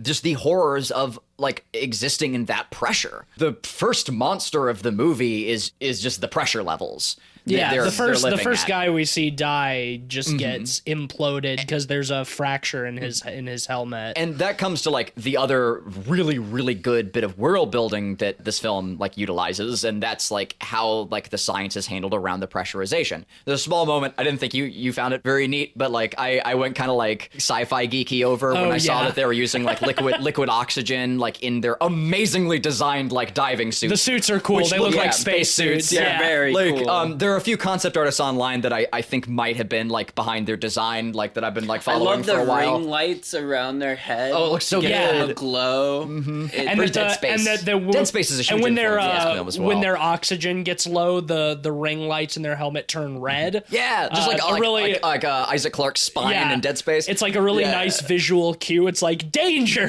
just the horrors of like existing in that pressure. The first monster of the movie is just the pressure levels. Yeah, they're the first living at. guy we see die just gets imploded because there's a fracture in his helmet. And that comes to like the other really, really good bit of world building that this film like utilizes, and that's like how like the science is handled around the pressurization. There's a small moment, I didn't think you found it very neat, but like I went kind of like sci-fi geeky over when I saw yeah. that they were using like liquid oxygen like in their amazingly designed like diving suits. The suits are cool. Which They look look like like space suits. Yeah, very like cool. there are a few concept artists online that I think might have been like behind their design, like that I've been like I following love for the a while. ring lights around their head. Oh, it looks so Get good. a glow. And Pretty Dead Space. Dead Space is a huge and when influence in this film as well. when their oxygen gets low, the ring lights in their helmet turn red. Yeah, just like Isaac Clarke's spine in Dead Space. It's like a really Yeah. nice visual cue. It's like danger.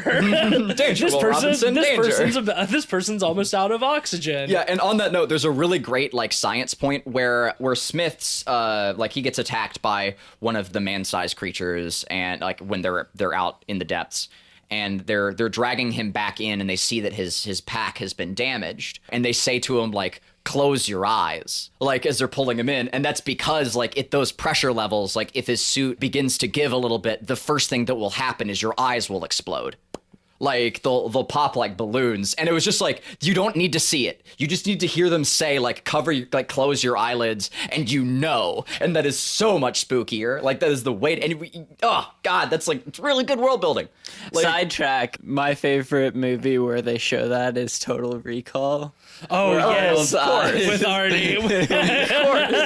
Danger, Will Robinson, danger. This person's almost out of oxygen. Yeah, and on that note, there's a really great like science point where Smith's like he gets attacked by one of the man-sized creatures, and like when they're out in the depths, and they're dragging him back in, and they see that his pack has been damaged, and they say to him like, close your eyes, like as they're pulling him in. And that's because like at those pressure levels, like if his suit begins to give a little bit, the first thing that will happen is your eyes will explode. Like they'll pop like balloons. And it was just like, you don't need to see it. You just need to hear them say like close your eyelids, and and that is so much spookier. Like that is the way oh god, that's like it's really good world building. Like, Sidetrack. My favorite movie where they show that is Total Recall. Oh yes, of course. with Arnie.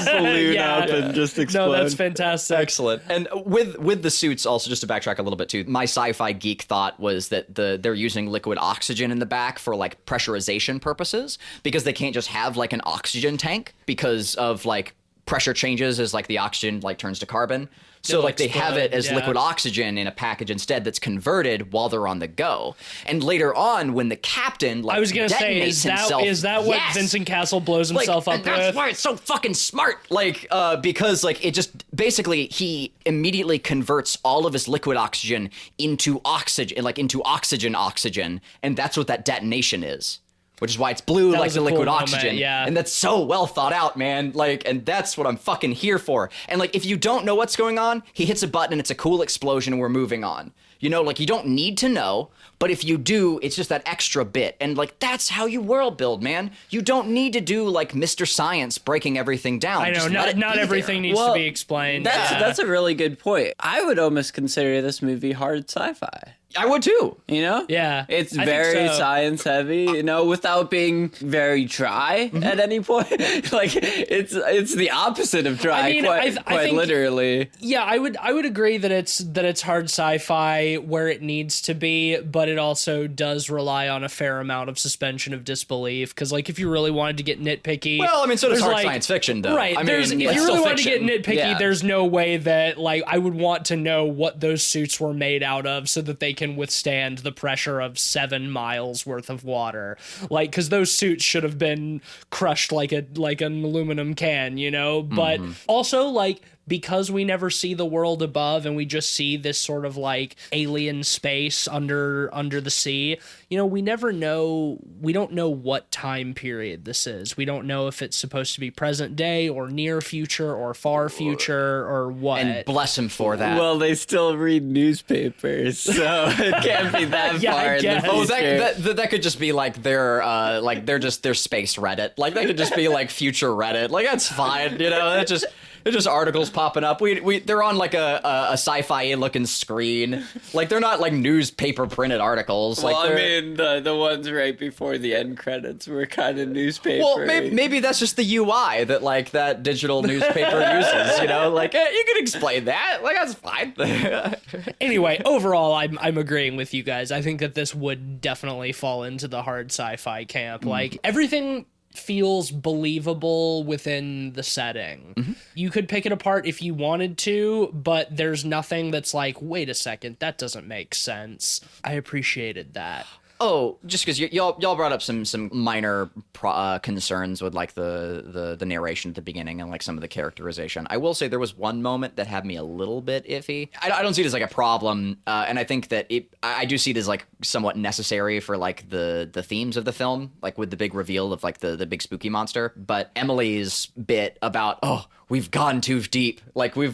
Balloon Yeah. up and just explode. No, that's fantastic. excellent. And with the suits, also just to backtrack a little bit too, my sci-fi geek thought was that they're using liquid oxygen in the back for like pressurization purposes, because they can't just have like an oxygen tank because of like pressure changes as like the oxygen like turns to carbon. So like they have it as liquid oxygen in a package instead that's converted while they're on the go. And later on, when the captain like I was gonna say, detonates himself, is that what Yes! Vincent Castle blows Like, himself and up that's with? why it's so fucking smart. Like, because like it just basically he immediately converts all of his liquid oxygen into oxygen, oxygen, and that's what that detonation is. Which is why it's blue like was the a cool liquid moment, oxygen. yeah. And that's so well thought out, man. Like, and that's what I'm fucking here for. And like, if you don't know what's going on, he hits a button and it's a cool explosion and we're moving on. You know, like you don't need to know, but if you do, it's just that extra bit. And like, that's how you world build, man. You don't need to do like Mr. Science breaking everything down. I know, Just let it not be everything there. needs to Well, be explained. That's Yeah. that's a really good point. I would almost consider this movie hard sci-fi. I would too. You know? Yeah, It's I think very so. science heavy, you know, without being very dry at any point. Like it's the opposite of dry, I mean, I quite think- literally. Yeah, I would agree that it's hard sci-fi where it needs to be, but it also does rely on a fair amount of suspension of disbelief. Because like, if you really wanted to get nitpicky, Well, I mean, so does there's, hard like- science fiction, though. Right. I There's, mean, if it's you still really wanted to get fiction. nitpicky, Yeah. there's no way that like I would want to know what those suits were made out of so that they can withstand the pressure of 7 miles worth of water. Like, because those suits should have been crushed like an aluminum can, you know. But also like, because we never see the world above and we just see this sort of like alien space under the sea, you know, we don't know what time period this is. We don't know if it's supposed to be present day or near future or far future or what. And bless him for that. Well, they still read newspapers, so it can't be that Yeah, I far in the guess. future. Oh, that could just be like their space Reddit. Like that could just be like future Reddit. Like that's fine, you know. They're just articles popping up. They're on like a sci-fi looking screen. Like they're not like newspaper printed articles. Well, like I they're- mean, the ones right before the end credits were kind of newspaper. Well, maybe that's just the UI that like that digital newspaper uses. You know, like you could explain that. Like that's fine. Anyway, overall, I'm agreeing with you guys. I think that this would definitely fall into the hard sci-fi camp. Like everything feels believable within the setting. You could pick it apart if you wanted to, but there's nothing that's like, wait a second, that doesn't make sense. I appreciated that. Oh, just because y'all brought up some minor concerns with like the narration at the beginning and like some of the characterization. I will say there was one moment that had me a little bit iffy. I don't see it as like a problem, and I think that I do see it as like somewhat necessary for like the themes of the film, like with the big reveal of like the big spooky monster. But Emily's bit about we've gone too deep, like we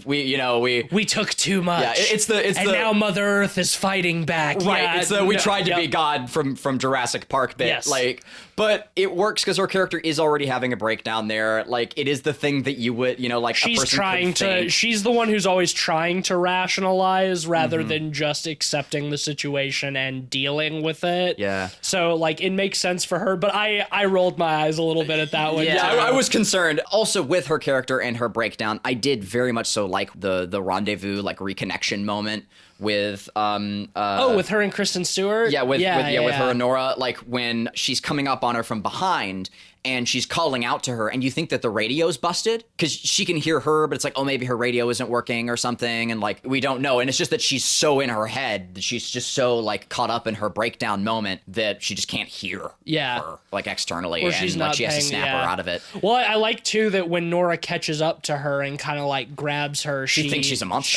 took too much. Yeah, it's and the now Mother Earth is fighting back. right. Yeah, It's we no, tried to yep. be God from Jurassic Park bit. Yes. Like, but it works because her character is already having a breakdown there. Like, it is the thing that you would, you know, like a person could think. She's the one who's always trying to rationalize rather than just accepting the situation and dealing with it. Yeah. So like it makes sense for her, but I rolled my eyes a little bit at that one. Yeah, too. I was concerned. Also, with her character and her breakdown, I did very much so like the rendezvous, like reconnection moment with with her and Kristen Stewart. with her and Nora, like when she's coming up on her from behind and she's calling out to her and you think that the radio's busted because she can hear her, but it's like, oh, maybe her radio isn't working or something, and like we don't know, and it's just that she's so in her head that she's just so like caught up in her breakdown moment that she just can't hear her like externally, Or and she's like not she has to paying- snap yeah. her out of it. Well, I like too that when Nora catches up to her and kind of like grabs her, she thinks she's a monster.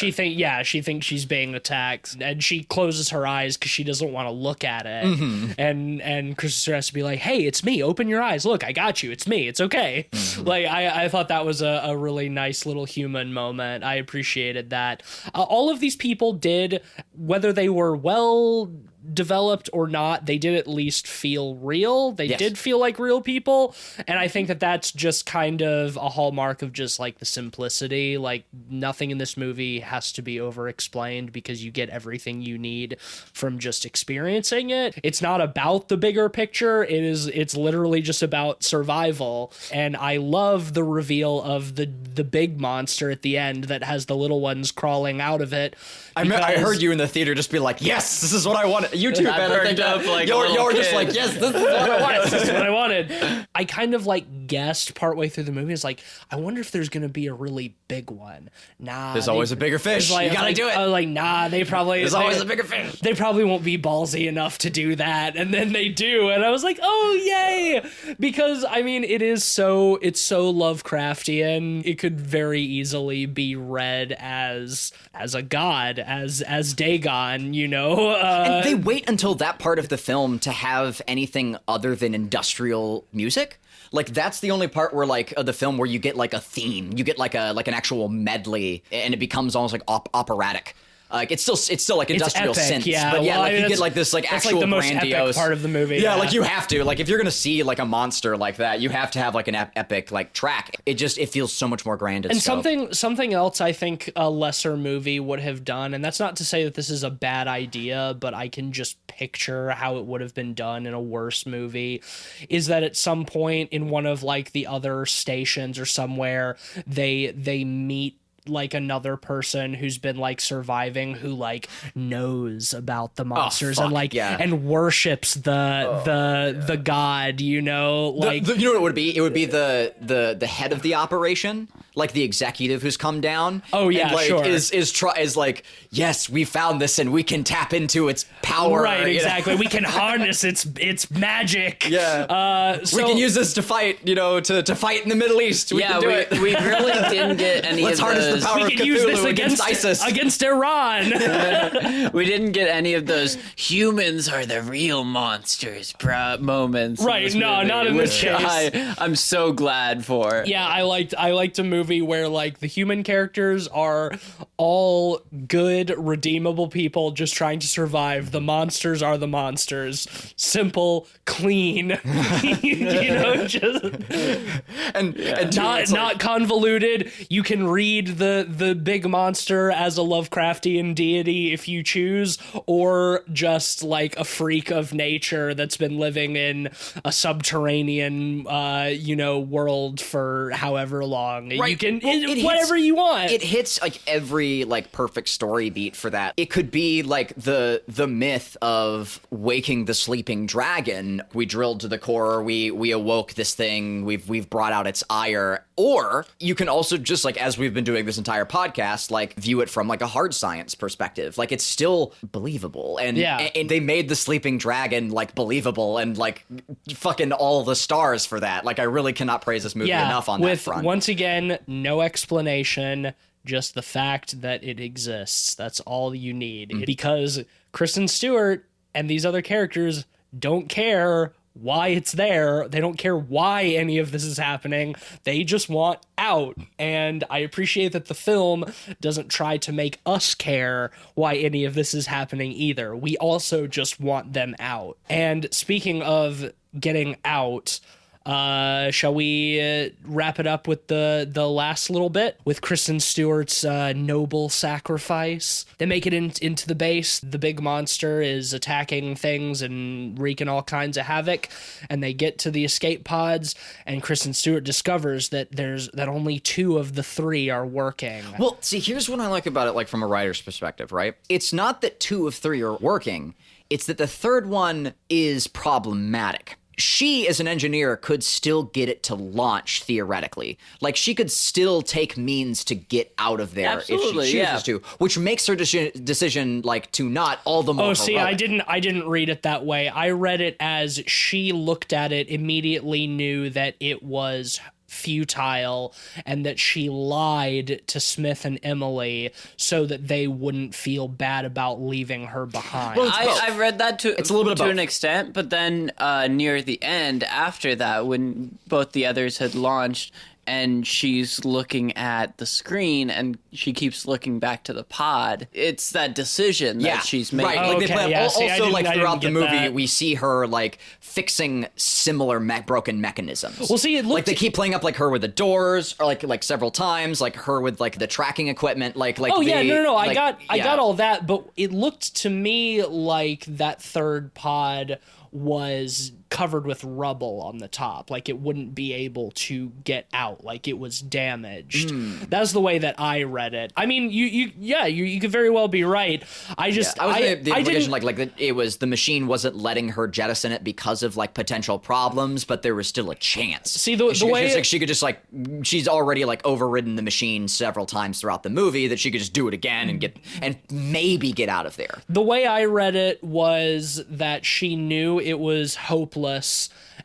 She thinks she's being attacked, and she closes her eyes because she doesn't want to look at it. And Kristen Stewart has to be like, "Hey, it's me. Open your eyes. Look, I got you. It's me. It's okay." Like I thought that was a really nice little human moment. I appreciated that. All of these people did, whether they were well developed or not, they did at least feel real. They Yes. did feel like real people, and I think that that's just kind of a hallmark of just like the simplicity. Like nothing in this movie has to be over explained because you get everything you need from just experiencing it. It's not about the bigger picture. It's literally just about survival. And I love the reveal of the big monster at the end that has the little ones crawling out of it. I because- heard you in the theater just be like, yes, this is what I wanted. You too, I Ben. I perked think up like a you're little just kid. like, yes, this is what I wanted. That's what I wanted. I kind of like guessed partway through the movie. It's like, I wonder if there's gonna be a really big one. Nah, There's always a bigger fish. Like, You gotta do it. I was like, nah, they probably. There's always a bigger fish. They probably won't be ballsy enough to do that, and then they do, and I was like, oh yay! Because I mean, it's so Lovecraftian. It could very easily be read as a god, as Dagon, you know. And they wait until that part of the film to have anything other than industrial music. Like that's the only part where like of the film where you get like a theme, you get like an actual medley, and it becomes almost like operatic. Like it's still like industrial epic, synths, yeah. but yeah, Well, like you get like this like that's actual like the most grandiose epic part of the movie. Yeah, like you have to, like if you're gonna see like a monster like that, you have to have like an epic like track. It feels so much more grand and something else I think a lesser movie would have done, and that's not to say that this is a bad idea, but I can just picture how it would have been done in a worse movie, is that at some point in one of like the other stations or somewhere they meet like another person who's been like surviving, who like knows about the monsters and like and worships the god, you know, like you know what it would be? It would be the head of the operation, like the executive who's come down. Oh yeah, and, like, sure. Is like, yes, we found this and we can tap into its power. Right, exactly. We can harness its magic. Yeah. We can use this to fight, to fight in the Middle East. We can do it. We really didn't get any Let's of harness those. the power we of can Cthulhu use this against ISIS. against Iran. We didn't get any of those humans are the real monsters moments. Right, no, not in this case. I'm so glad for. Yeah, I liked a movie where like the human characters are all good, redeemable people just trying to survive. The monsters are the monsters. Simple, clean, just and not convoluted. You can read the big monster as a Lovecraftian deity if you choose, or just like a freak of nature that's been living in a subterranean world for however long. Right. You can Well, whatever you want. It hits like every like perfect story beat for that. It could be like the myth of waking the sleeping dragon. We drilled to the core, we awoke this thing, we've brought out its ire. Or you can also just like, as we've been doing this entire podcast, like view it from like a hard science perspective. Like it's still believable. And they made the sleeping dragon like believable and like fucking all the stars for that. Like I really cannot praise this movie enough on that front. Once again, no explanation, just the fact that it exists. That's all you need. Because Kristen Stewart and these other characters don't care why it's there. They don't care why any of this is happening. They just want out. And I appreciate that the film doesn't try to make us care why any of this is happening either. We also just want them out. And speaking of getting out, shall we wrap it up with the last little bit with Kristen Stewart's noble sacrifice? They make it into the base. The big monster is attacking things and wreaking all kinds of havoc, and they get to the escape pods, and Kristen Stewart discovers that only 2 of the 3 are working. Well, see, here's what I like about it, like from a writer's perspective, right? It's not that 2 of 3 are working. It's that the 3rd one is problematic. She, as an engineer, could still get it to launch theoretically. Like, she could still take means to get out of there if she chooses to, which makes her decision, like, to not all the more heroic. See, I didn't read it that way. I read it as she looked at it, immediately knew that it was futile, and that she lied to Smith and Emily so that they wouldn't feel bad about leaving her behind. Well, I've read that it's a little bit to of an extent, but then near the end, after that, when both the others had launched, and she's looking at the screen and she keeps looking back to the pod. It's that decision that she's made. Right. Like they plan, also, like throughout the movie, we see her like fixing similar broken mechanisms. Well, see, it looked like they keep playing up like her with the doors, or like several times, like her with like the tracking equipment, like. Oh yeah, no. Like, I got all that, but it looked to me like that 3rd pod was covered with rubble on the top, like it wouldn't be able to get out, like it was damaged. That's the way that I read it. I mean, you could very well be right. I was the implication like it was the machine wasn't letting her jettison it because of like potential problems, but there was still a chance. See, the way she could just like, she's already like overridden the machine several times throughout the movie, that she could just do it again and maybe get out of there. The way I read it was that she knew it was hopeless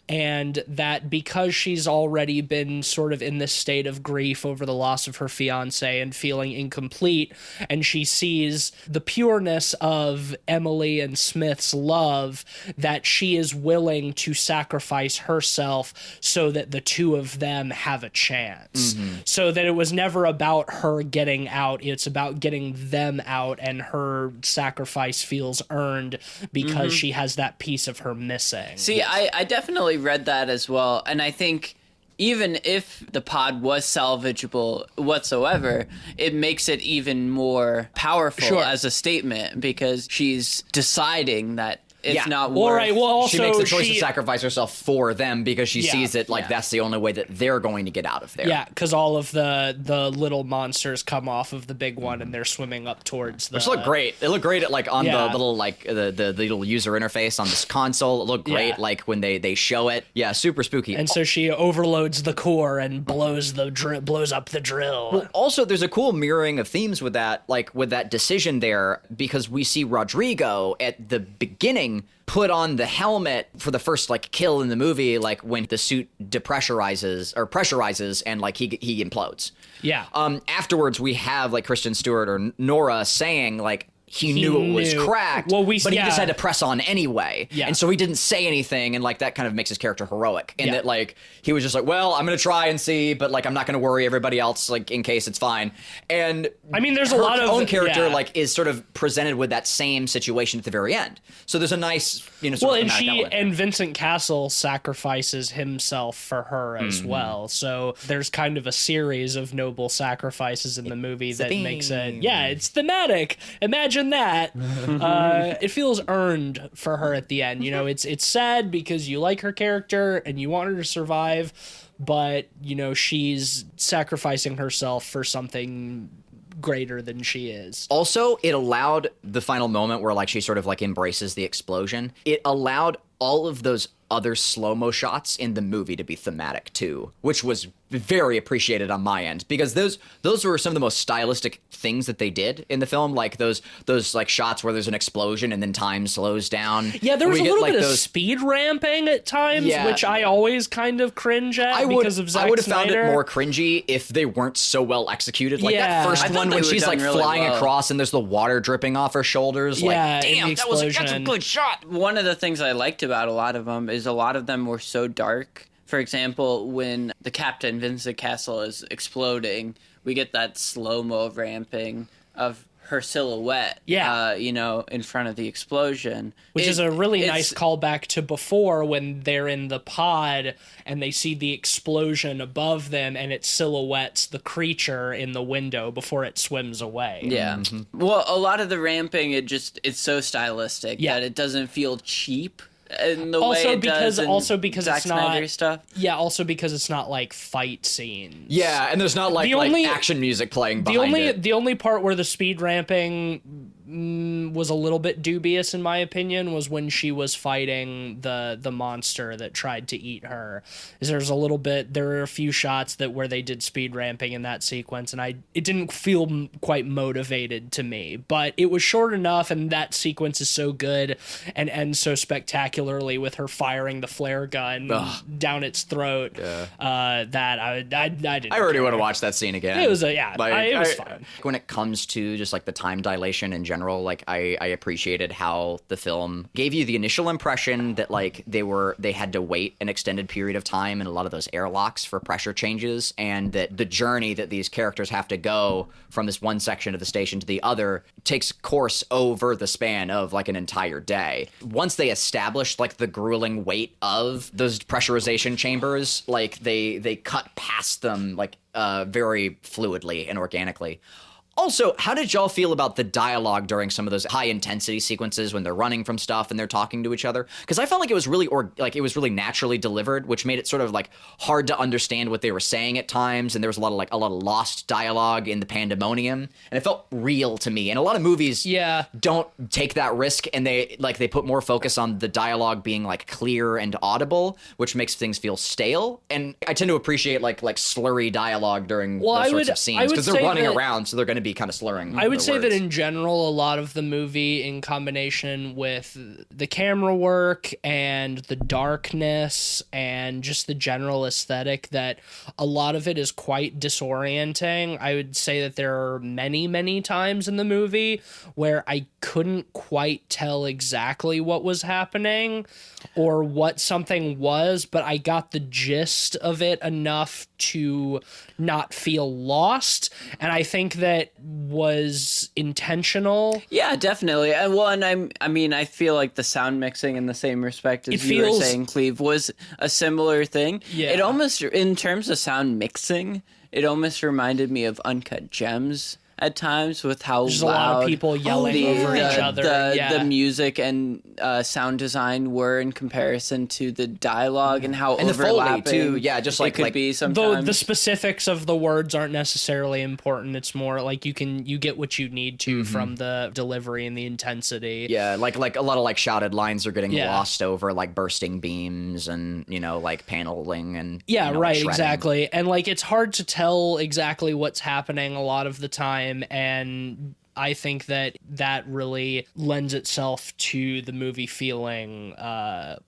and that because she's already been sort of in this state of grief over the loss of her fiance and feeling incomplete, and she sees the pureness of Emily and Smith's love, that she is willing to sacrifice herself so that the two of them have a chance. So that it was never about her getting out, it's about getting them out, and her sacrifice feels earned because she has that piece of her missing. See, I definitely read that as well, and I think even if the pod was salvageable whatsoever, it makes it even more powerful as a statement, because she's deciding that it's not worth... All right, well, also, she makes the choice to sacrifice herself for them because she sees it like that's the only way that they're going to get out of there. Yeah, because all of the little monsters come off of the big one and they're swimming up towards the... Which look great. They look great at, like, on the little, like, the little user interface on this console. It looked great, like, when they show it. Yeah, super spooky. And so she overloads the core and blows up the drill. Well, also, there's a cool mirroring of themes with that, like, with that decision there, because we see Rodrigo at the beginning put on the helmet for the first, like, kill in the movie, like, when the suit pressurizes and, like, he implodes. Yeah. Afterwards, we have, like, Kristen Stewart or Nora saying, like, he knew it was cracked, but he just had to press on anyway. Yeah. And so he didn't say anything, and, like, that kind of makes his character heroic. And that, like, he was just like, well, I'm going to try and see, but, like, I'm not going to worry everybody else, like, in case it's fine. And I mean, there's a lot of... her own character, like, is sort of presented with that same situation at the very end. So there's a nice, sort of thematic element. Vincent Castle sacrifices himself for her as well. So there's kind of a series of noble sacrifices in the movie that makes it... Yeah, it's thematic. Imagine that. It feels earned for her at the end. You know, it's sad because you like her character and you want her to survive, but, you know, she's sacrificing herself for something greater than she is. Also, it allowed the final moment where, like, she sort of, like, embraces the explosion. It allowed all of those other slow-mo shots in the movie to be thematic too, which was very appreciated on my end, because those were some of the most stylistic things that they did in the film, like those like shots where there's an explosion and then time slows down. Yeah, there was a little bit of speed ramping at times, which I always kind of cringe at because of Zack Snyder. I would have found it more cringy if they weren't so well executed. Like that first one when she's like really flying across and there's the water dripping off her shoulders. Like, damn, that's a good shot. One of the things I liked about a lot of them is a lot of them were so dark. For example, when the captain, Vincent Castle, is exploding, we get that slow-mo ramping of her silhouette, in front of the explosion. Which is a really nice callback to before when they're in the pod and they see the explosion above them and it silhouettes the creature in the window before it swims away. Yeah. Mm-hmm. Well, a lot of the ramping, it's so stylistic that it doesn't feel cheap. In the way it does because Zack it's not Snyder stuff. Yeah, also because it's not like fight scenes. Yeah, and there's not like action music playing behind it. The only part where the speed ramping was a little bit dubious in my opinion was when she was fighting the monster that tried to eat her. There are a few shots where they did speed ramping in that sequence, and it didn't feel quite motivated to me, but it was short enough, and that sequence is so good and ends so spectacularly with her firing the flare gun down its throat that I didn't. I already want to watch that scene again. It was it was fun. When it comes to just like the time dilation in general, like I appreciated how the film gave you the initial impression that like they had to wait an extended period of time in a lot of those airlocks for pressure changes, and that the journey that these characters have to go from this one section of the station to the other takes course over the span of like an entire day. Once they established like the grueling weight of those pressurization chambers, like they cut past them like very fluidly and organically. Also, how did y'all feel about the dialogue during some of those high-intensity sequences when they're running from stuff and they're talking to each other? Because I felt like it was really naturally delivered, which made it sort of like hard to understand what they were saying at times, and there was a lot of lost dialogue in the pandemonium, and it felt real to me. And a lot of movies don't take that risk, and they put more focus on the dialogue being like clear and audible, which makes things feel stale. And I tend to appreciate like slurry dialogue during those sorts of scenes because they're running around, so they're going to be kind of slurring. I would the say that words. in general, a lot of the movie, in combination with the camera work and the darkness and just the general aesthetic, that a lot of it is quite disorienting. I would say that there are many, many times in the movie where I couldn't quite tell exactly what was happening or what something was, but I got the gist of it enough to not feel lost, and I think that was intentional. Yeah, definitely. And I feel like the sound mixing in the same respect as you were saying, Cleve, was a similar thing. Yeah. It almost, in terms of sound mixing, it almost reminded me of Uncut Gems at times, with how There's loud a lot of people yelling over each other. the music and sound design were in comparison to the dialogue, and how And the Foley, overlapping too. Yeah, just it could be sometimes. Though the specifics of the words aren't necessarily important. It's more like you get what you need to from the delivery and the intensity. Yeah, like a lot of like shouted lines are getting Yeah. lost over like bursting beams and like paneling and Yeah, like, right, shredding. exactly. And like it's hard to tell exactly what's happening a lot of the time, and I think that really lends itself to the movie feeling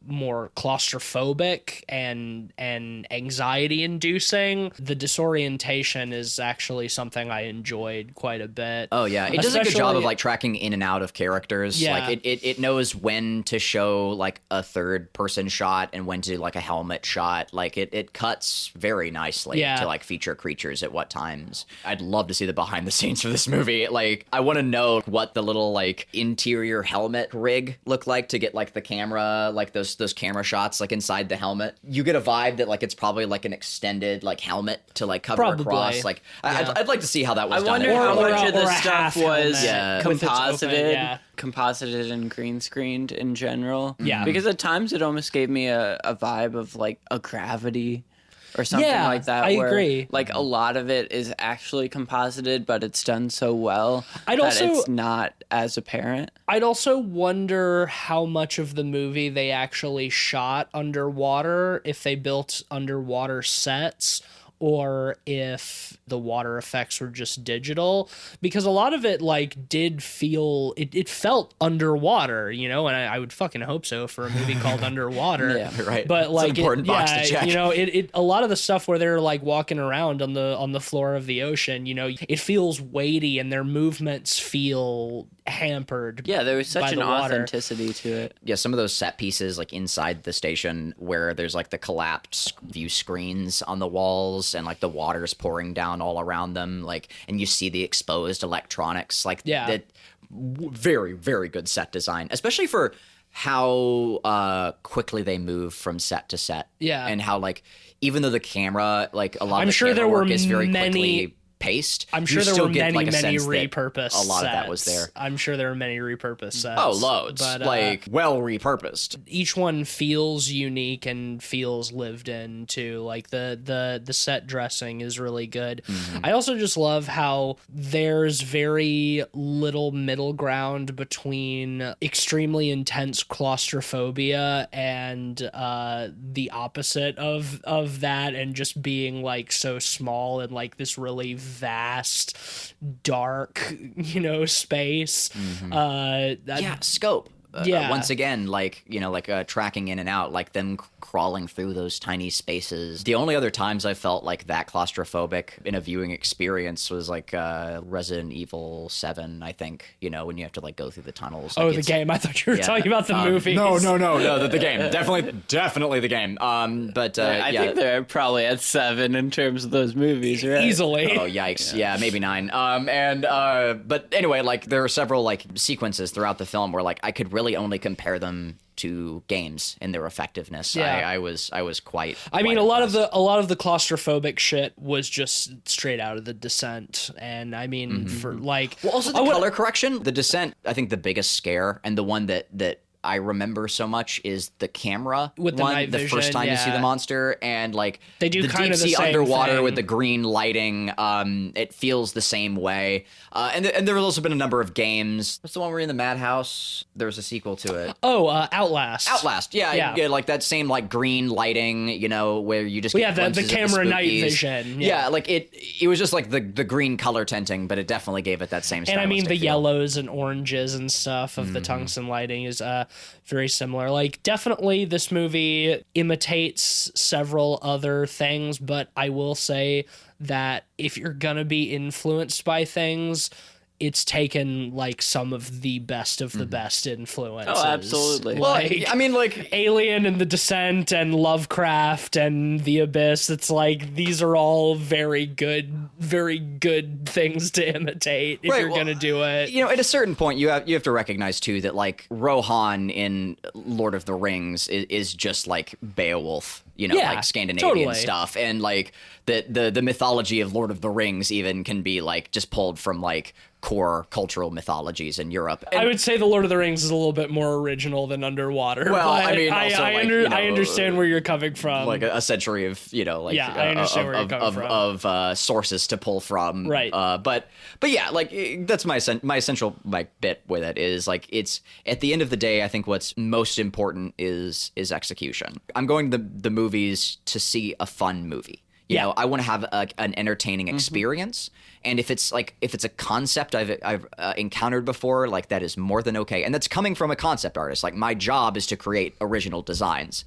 more claustrophobic and anxiety inducing. The disorientation is actually something I enjoyed quite a bit. Oh yeah, it does a good job Especially- of like tracking in and out of characters. Yeah. Like it knows when to show like a third person shot and when to do like a helmet shot. Like it cuts very nicely Yeah. to like feature creatures at what times. I'd love to see the behind the scenes for this movie. Like I want to know what the little like interior helmet rig looked like to get like the camera, like those camera shots like inside the helmet. You get a vibe that like it's probably like an extended like helmet to like cover Probably. across. Like Yeah. I'd like to see how that was I done. wonder how Or much a- of or the a stuff half was helmet with its open, composited, yeah. composited and green screened in general. Yeah. Because at times it almost gave me a vibe of like a Gravity or something Yeah, like that. I where, agree. Like a lot of it is actually composited, but it's done so well I'd that also- it's not as apparent. I'd also wonder how much of the movie they actually shot underwater, if they built underwater sets, or if the water effects were just digital, because a lot of it like did feel it felt underwater, and I would fucking hope so for a movie called Underwater. Yeah, right. But It's an like important box to check. it a lot of the stuff where they're like walking around on the floor of the ocean, it feels weighty and their movements feel hampered. Yeah, there was by such an the water. authenticity to it. Yeah, some of those set pieces like inside the station where there's like the collapsed view screens on the walls and like the water's pouring down all around them, like, and you see the exposed electronics, like Yeah. very, very good set design, especially for how quickly they move from set to set. Yeah. And how like even though the camera, like a lot I'm of the sure camera there were work is very many- quickly paced. I'm you sure there still were get, many, like, a many sense that repurposed a lot of that was sets. there. I'm sure there were many repurposed sets. Oh, loads. But, like well repurposed. each one feels unique and feels lived in too. Like the set dressing is really good. I also just love how there's very little middle ground between extremely intense claustrophobia and the opposite of that, and just being like so small and like this really vast dark space. Yeah, scope. Yeah. Once again, like tracking in and out, like them crawling through those tiny spaces. The only other times I felt like that claustrophobic in a viewing experience was like Resident Evil 7, I think, when you have to like go through the tunnels. Oh, Like, the it's- game. I thought you were yeah. talking about the movie. No, the game. Definitely the game. But I yeah. think they're probably at 7 in terms of those movies, right? Easily. Oh yikes! Yeah, maybe 9. But anyway, like there are several like sequences throughout the film where like I could really only compare them to games in their effectiveness. Yeah. I was quite. I mean, quite a lot impressed. of the claustrophobic shit was just straight out of The Descent, and I mean, for like, Well, also the color correction, The Descent. I think the biggest scare and the one that I remember so much is the camera with the night the vision, first time you see the monster, and like they do the kind deep of the sea same underwater thing. with the green lighting. It feels the same way. And there has also been a number of games. What's the one where you're in the madhouse? There was a sequel to it. Oh, Outlast. Outlast, yeah, like that same like green lighting, where you just get the camera night vision. Yeah, like it was just like the green color tinting, but it definitely gave it that same. And I mean the feel. Yellows and oranges and stuff of the tungsten lighting is very similar. Like definitely this movie imitates several other things, but I will say that if you're gonna be influenced by things, it's taken like some of the best of the best influences. Oh, absolutely. Like, I mean, like Alien and The Descent and Lovecraft and The Abyss. It's like these are all very good things to imitate if you're gonna do it. At a certain point, you have to recognize too that like Rohan in Lord of the Rings is just like Beowulf. Like Scandinavian stuff, and like the mythology of Lord of the Rings even can be like just pulled from like core cultural mythologies in Europe. And I would say the Lord of the Rings is a little bit more original than Underwater. Well, but I mean, also, I understand where you're coming from. Like a century of I understand where you're coming from. Of sources to pull from, right? But yeah, like that's my essential like bit with it is like it's at the end of the day, I think what's most important is execution. I'm going to the movies to see a fun movie. I want to have an entertaining experience, and if it's a concept I've encountered before, like that is more than okay, and that's coming from a concept artist. Like my job is to create original designs.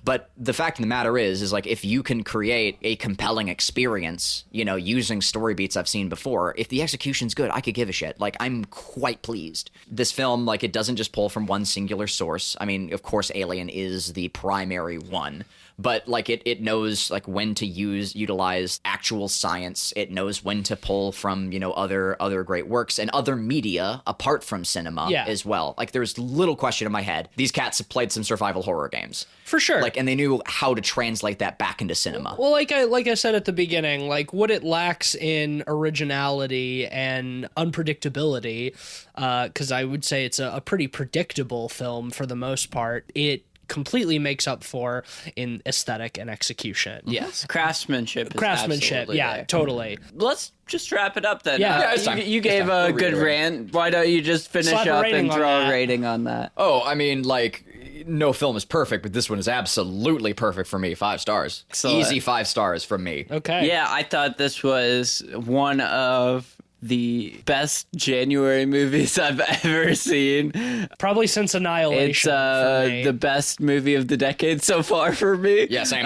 But the fact of the matter is like if you can create a compelling experience, using story beats I've seen before, if the execution's good, I could give a shit. Like I'm quite pleased. This film, like it doesn't just pull from one singular source. I mean, of course, Alien is the primary one. But like it knows like when to utilize actual science. It knows when to pull from other great works and other media apart from cinema as well. Like there's little question in my head. These cats have played some survival horror games for sure. Like and they knew how to translate that back into cinema. Well, like I said at the beginning, like what it lacks in originality and unpredictability, because I would say it's a pretty predictable film for the most part. It completely makes up for in aesthetic and execution. Yes, craftsmanship. Yeah, there. Totally. Let's just wrap it up then. Yeah, you gave a good rant. Why don't you just finish up and throw a rating on that? Oh, I mean, like, no film is perfect, but this one is absolutely perfect for me. 5 stars. Excellent. Easy 5 stars from me. Okay. Yeah, I thought this was one of the best January movies I've ever seen. Probably since Annihilation. It's the best movie of the decade so far for me. Yeah, same.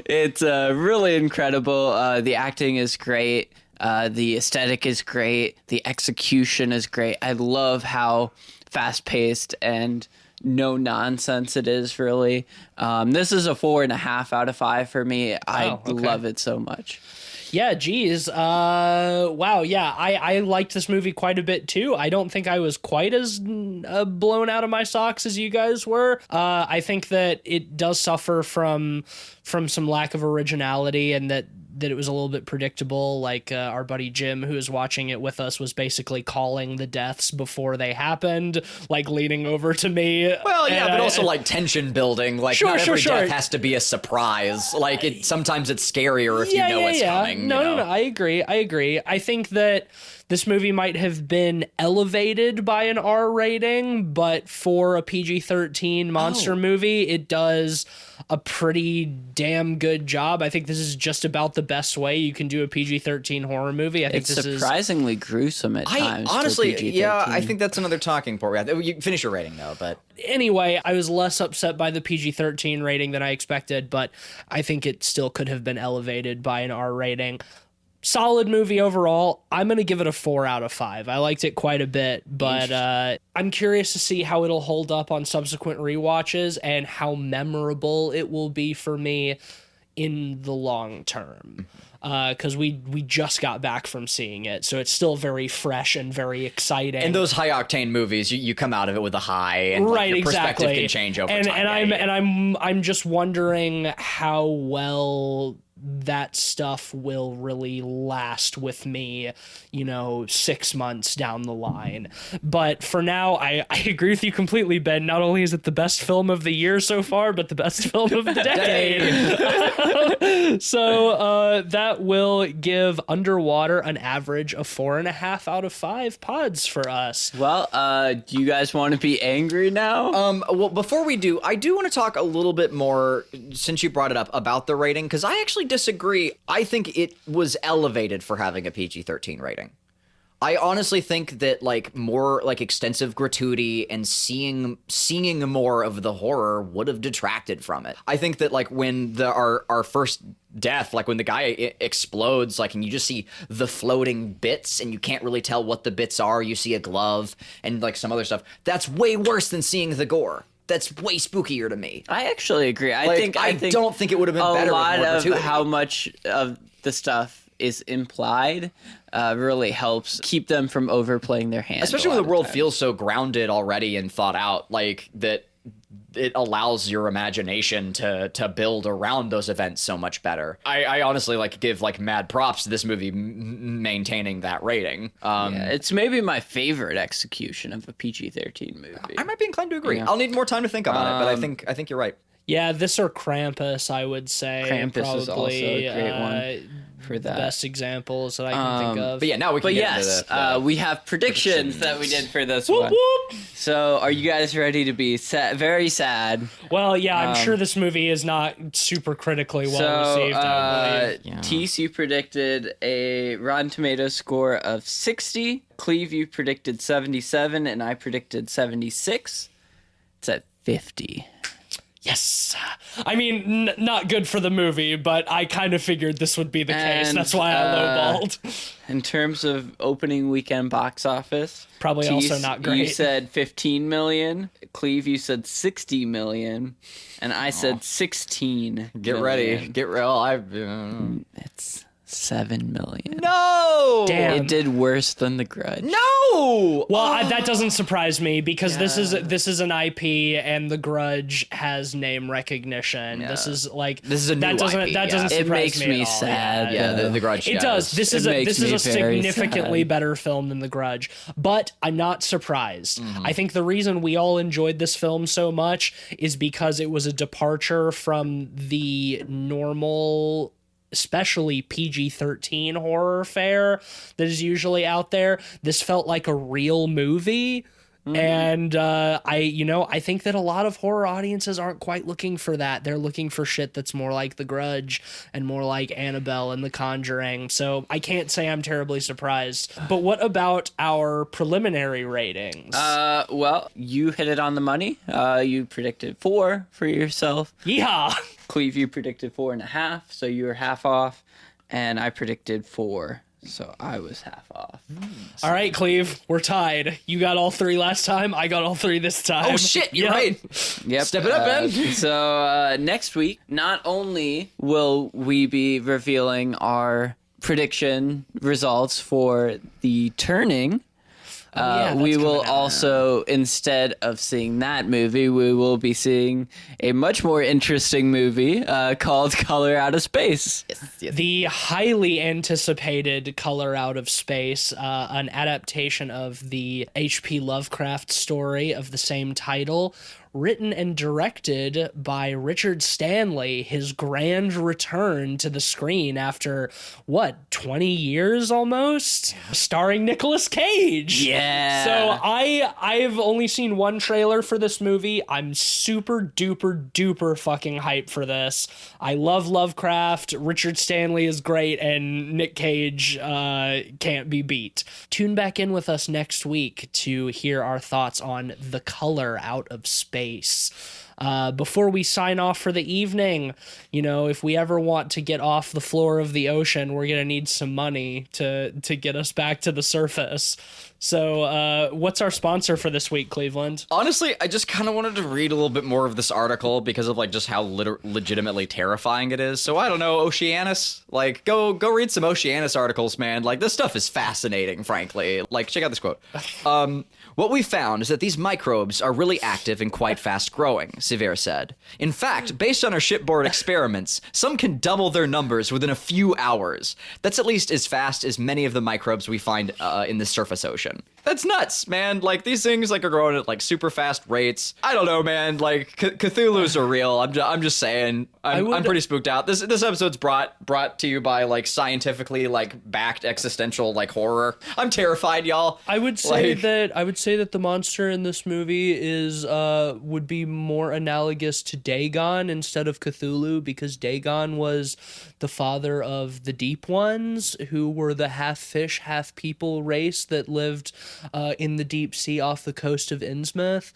It's really incredible. The acting is great. The aesthetic is great. The execution is great. I love how fast-paced and no nonsense it is, really. This is a 4.5 out of 5 for me. I love it so much. Yeah, geez. Wow, yeah, I liked this movie quite a bit, too. I don't think I was quite as blown out of my socks as you guys were. I think that it does suffer from some lack of originality and that it was a little bit predictable. Like our buddy Jim, who was watching it with us, was basically calling the deaths before they happened, like leaning over to me. Well, yeah, but also like tension building. Like not every death has to be a surprise. Like sometimes it's scarier if you know it's coming. No, I agree. I think that this movie might have been elevated by an R rating, but for a PG-13 monster movie, it does a pretty damn good job. I think this is just about the best way you can do a PG-13 horror movie. I think it's surprisingly gruesome at times. Honestly, yeah, I think that's another talking point. You finish your rating though, but anyway, I was less upset by the PG-13 rating than I expected, but I think it still could have been elevated by an R rating. Solid movie overall. I'm going to give it a 4 out of 5. I liked it quite a bit, but I'm curious to see how it'll hold up on subsequent rewatches and how memorable it will be for me in the long term. Because we just got back from seeing it, so it's still very fresh and very exciting. And those high octane movies, you come out of it with a high, and like, your perspective can change over time. And I'm just wondering how well that stuff will really last with me, 6 months down the line. But for now, I agree with you completely, Ben. Not only is it the best film of the year so far, but the best film of the decade. So that will give Underwater an average of 4.5 out of 5 pods for us. Well, do you guys want to be angry now? Well, before we do, I do want to talk a little bit more, since you brought it up, about the rating, because I actually disagree. I think it was elevated for having a PG-13 rating. I honestly think that more extensive gratuity and seeing more of the horror would have detracted from it. I think that when our first death, when the guy explodes, and you just see the floating bits and you can't really tell what the bits are. You see a glove and some other stuff. That's way worse than seeing the gore. That's way spookier to me. I actually agree. I don't think it would have been better. A lot with more of gratuity. How much of the stuff is implied really helps keep them from overplaying their hand. Especially when the world feels so grounded already and thought out, that it allows your imagination to build around those events so much better. I honestly give mad props to this movie maintaining that rating. It's maybe my favorite execution of a PG-13 movie. I might be inclined to agree. I'll need more time to think about it, but I think you're right. Yeah, this or Krampus, I would say. Krampus probably, is also a great one for that. The best examples that I can think of. But yeah, now we can get into the we have predictions that we did for this one. Whoop. So are you guys ready to be very sad? Well, yeah, I'm sure this movie is not super critically well received. I believe. Tease, you predicted a Rotten Tomatoes score of 60. Cleve, you predicted 77, and I predicted 76. It's at 50. Yes. I mean, not good for the movie, but I kind of figured this would be the case. That's why I lowballed. In terms of opening weekend box office, probably Tease, also not great. You said 15 million. Cleve, you said 60 million. And I said 16 Get million. ready. Get real. It's 7 million. No! Damn. It did worse than The Grudge. No! Well, that doesn't surprise me because this is an IP and The Grudge has name recognition. Yeah. This is This is a new that doesn't IP, that doesn't It surprise makes me me at all. sad. Yeah, the Grudge It does. This is It makes me a very significantly sad. better film than The Grudge, but I'm not surprised. Mm-hmm. I think the reason we all enjoyed this film so much is because it was a departure from the normal, especially PG-13 horror fare that is usually out there. This felt like a real movie. And I think that a lot of horror audiences aren't quite looking for that. They're looking for shit that's more like The Grudge and more like Annabelle and The Conjuring. So I can't say I'm terribly surprised. But what about our preliminary ratings? Well, you hit it on the money. You predicted 4 for yourself. Yeehaw! Cleve, you predicted 4.5, so you were half off. And I predicted 4, so I was half off. All right, Cleve, we're tied. You got all 3 last time. I got all 3 this time. Oh, shit, you're Yep. right. Yep. Step it up, Ben. So next week, not only will we be revealing our prediction results for The Turning, that's we will coming out. also, instead of seeing that movie, we will be seeing a much more interesting movie called Color Out of Space. The highly anticipated Color Out of Space, an adaptation of the H.P. Lovecraft story of the same title, written and directed by Richard Stanley, his grand return to the screen after, 20 years almost? Starring Nicolas Cage. Yeah. So I've only seen one trailer for this movie. I'm super duper duper fucking hyped for this. I love Lovecraft. Richard Stanley is great, and Nick Cage can't be beat. Tune back in with us next week to hear our thoughts on The Color Out of Space. Before we sign off for the evening, if we ever want to get off the floor of the ocean, we're going to need some money to get us back to the surface. So, what's our sponsor for this week, Cleveland? Honestly, I just kind of wanted to read a little bit more of this article because of like just how legitimately terrifying it is. So I don't know, Oceanus, like go read some Oceanus articles, man. Like this stuff is fascinating, frankly. Like check out this quote. What we found is that these microbes are really active and quite fast growing, Sevier said. In fact, based on our shipboard experiments, some can double their numbers within a few hours. That's at least as fast as many of the microbes we find in the surface ocean. That's nuts, man. Like these things like are growing at like super fast rates. I don't know, man. Like Cthulhu's are real. I'm just saying. I'm pretty spooked out. This episode's brought to you by like scientifically like backed existential like horror. I'm terrified, y'all. I would say that the monster in this movie is would be more analogous to Dagon instead of Cthulhu, because Dagon was the father of the Deep Ones, who were the half fish, half people race that lived in the deep sea off the coast of Innsmouth.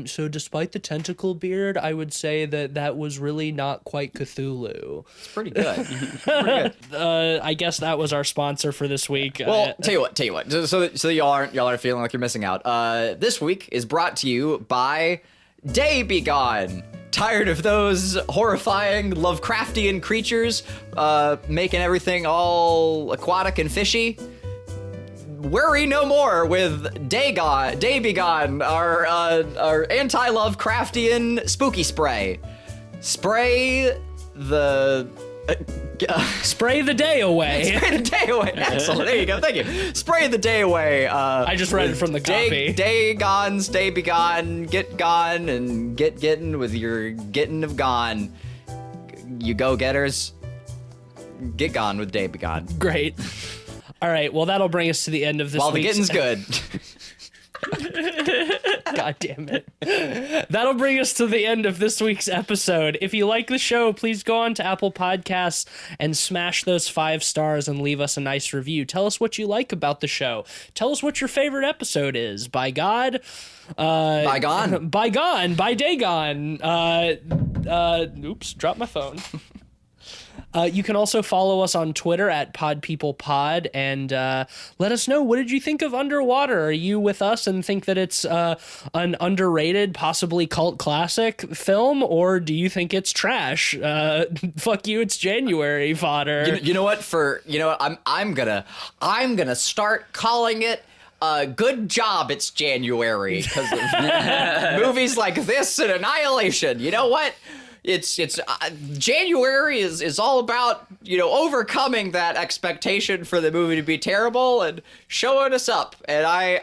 So despite the tentacle beard, I would say that was really not quite Cthulhu. It's pretty good. Pretty good. I guess that was our sponsor for this week. Well, tell you what. So y'all aren't feeling like you're missing out. This week is brought to you by Day Be Gone. Tired of those horrifying Lovecraftian creatures making everything all aquatic and fishy? Worry no more with Day Be Gone, our anti-Lovecraftian spooky spray. Spray the day away. Spray the day away. Excellent. There you go. Thank you. Spray the day away. I just read it from the copy. Day Gone's Day Be Gone. Get gone and getting with your getting of gone. You go-getters. Get gone with Day Be Gone. Great. All right, well, that'll bring us to the end of this While the week's... getting's good. God damn it. That'll bring us to the end of this week's episode. If you like the show, please go on to Apple Podcasts and smash those 5 stars and leave us a nice review. Tell us what you like about the show. Tell us what your favorite episode is. By God. By gone. By gone. By Dagon. Oops, dropped my phone. You can also follow us on Twitter at PodPeoplePod and let us know, what did you think of Underwater? Are you with us and think that it's an underrated, possibly cult classic film, or do you think it's trash? Fuck you, it's January fodder. You know what? I'm gonna start calling it. Good job, it's January, because of movies like this and Annihilation. You know what? It's January is all about, overcoming that expectation for the movie to be terrible and showing us up. And I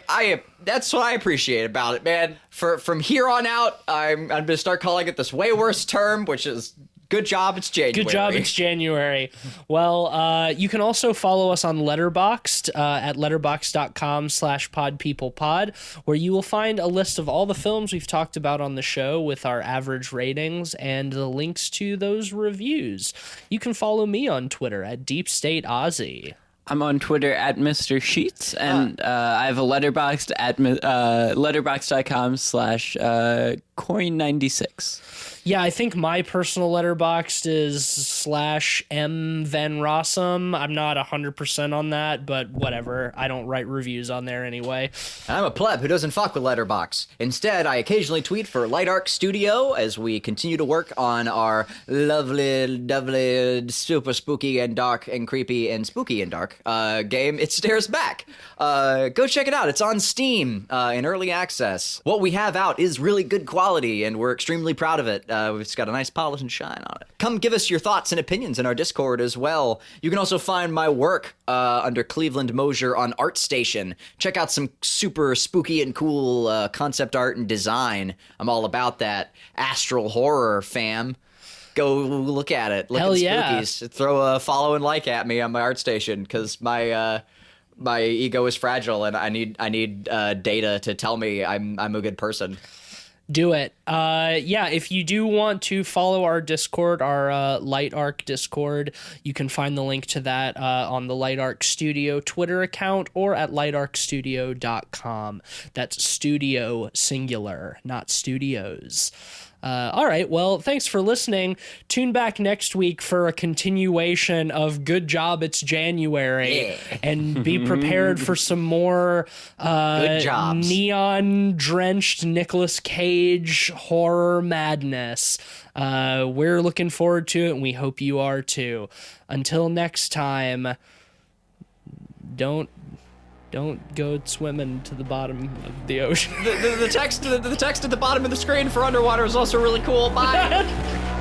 that's what I appreciate about it, man. From here on out, I'm gonna start calling it this way worse term, which is good job, it's January. Good job, it's January. Well, you can also follow us on Letterboxd at letterboxd.com/podpeoplepod, where you will find a list of all the films we've talked about on the show with our average ratings and the links to those reviews. You can follow me on Twitter at DeepStateAussie. I'm on Twitter at Mr. Sheets, and I have a Letterboxd at letterboxd.com/coin96. Yeah, I think my personal Letterboxd is /M Van Rossum. I'm not 100% on that, but whatever. I don't write reviews on there anyway. I'm a pleb who doesn't fuck with Letterboxd. Instead, I occasionally tweet for Light Arc Studio as we continue to work on our lovely, super spooky and dark and creepy and spooky and dark game, It Stares Back. Go check it out. It's on Steam in early access. What we have out is really good quality, and we're extremely proud of it. It's got a nice polish and shine on it. Come give us your thoughts and opinions in our Discord as well. You can also find my work under Cleveland Mosier on ArtStation. Check out some super spooky and cool concept art and design. I'm all about that astral horror, fam. Go look at it. Look Hell at yeah. Spookies. Throw a follow and like at me on my ArtStation, because my ego is fragile and I need data to tell me I'm a good person. Do it. If you do want to follow our Discord, our Light Arc Discord, you can find the link to that on the Light Arc Studio Twitter account or at lightarcstudio.com. That's studio singular, not studios. All right, well, thanks for listening. Tune back next week for a continuation of Good Job It's January, and be prepared for some more Good jobs. neon-drenched Nicolas Cage horror madness. We're looking forward to it, and we hope you are too. Until next time, don't go swimming to the bottom of the ocean. The text at the bottom of the screen for underwater is also really cool. Bye.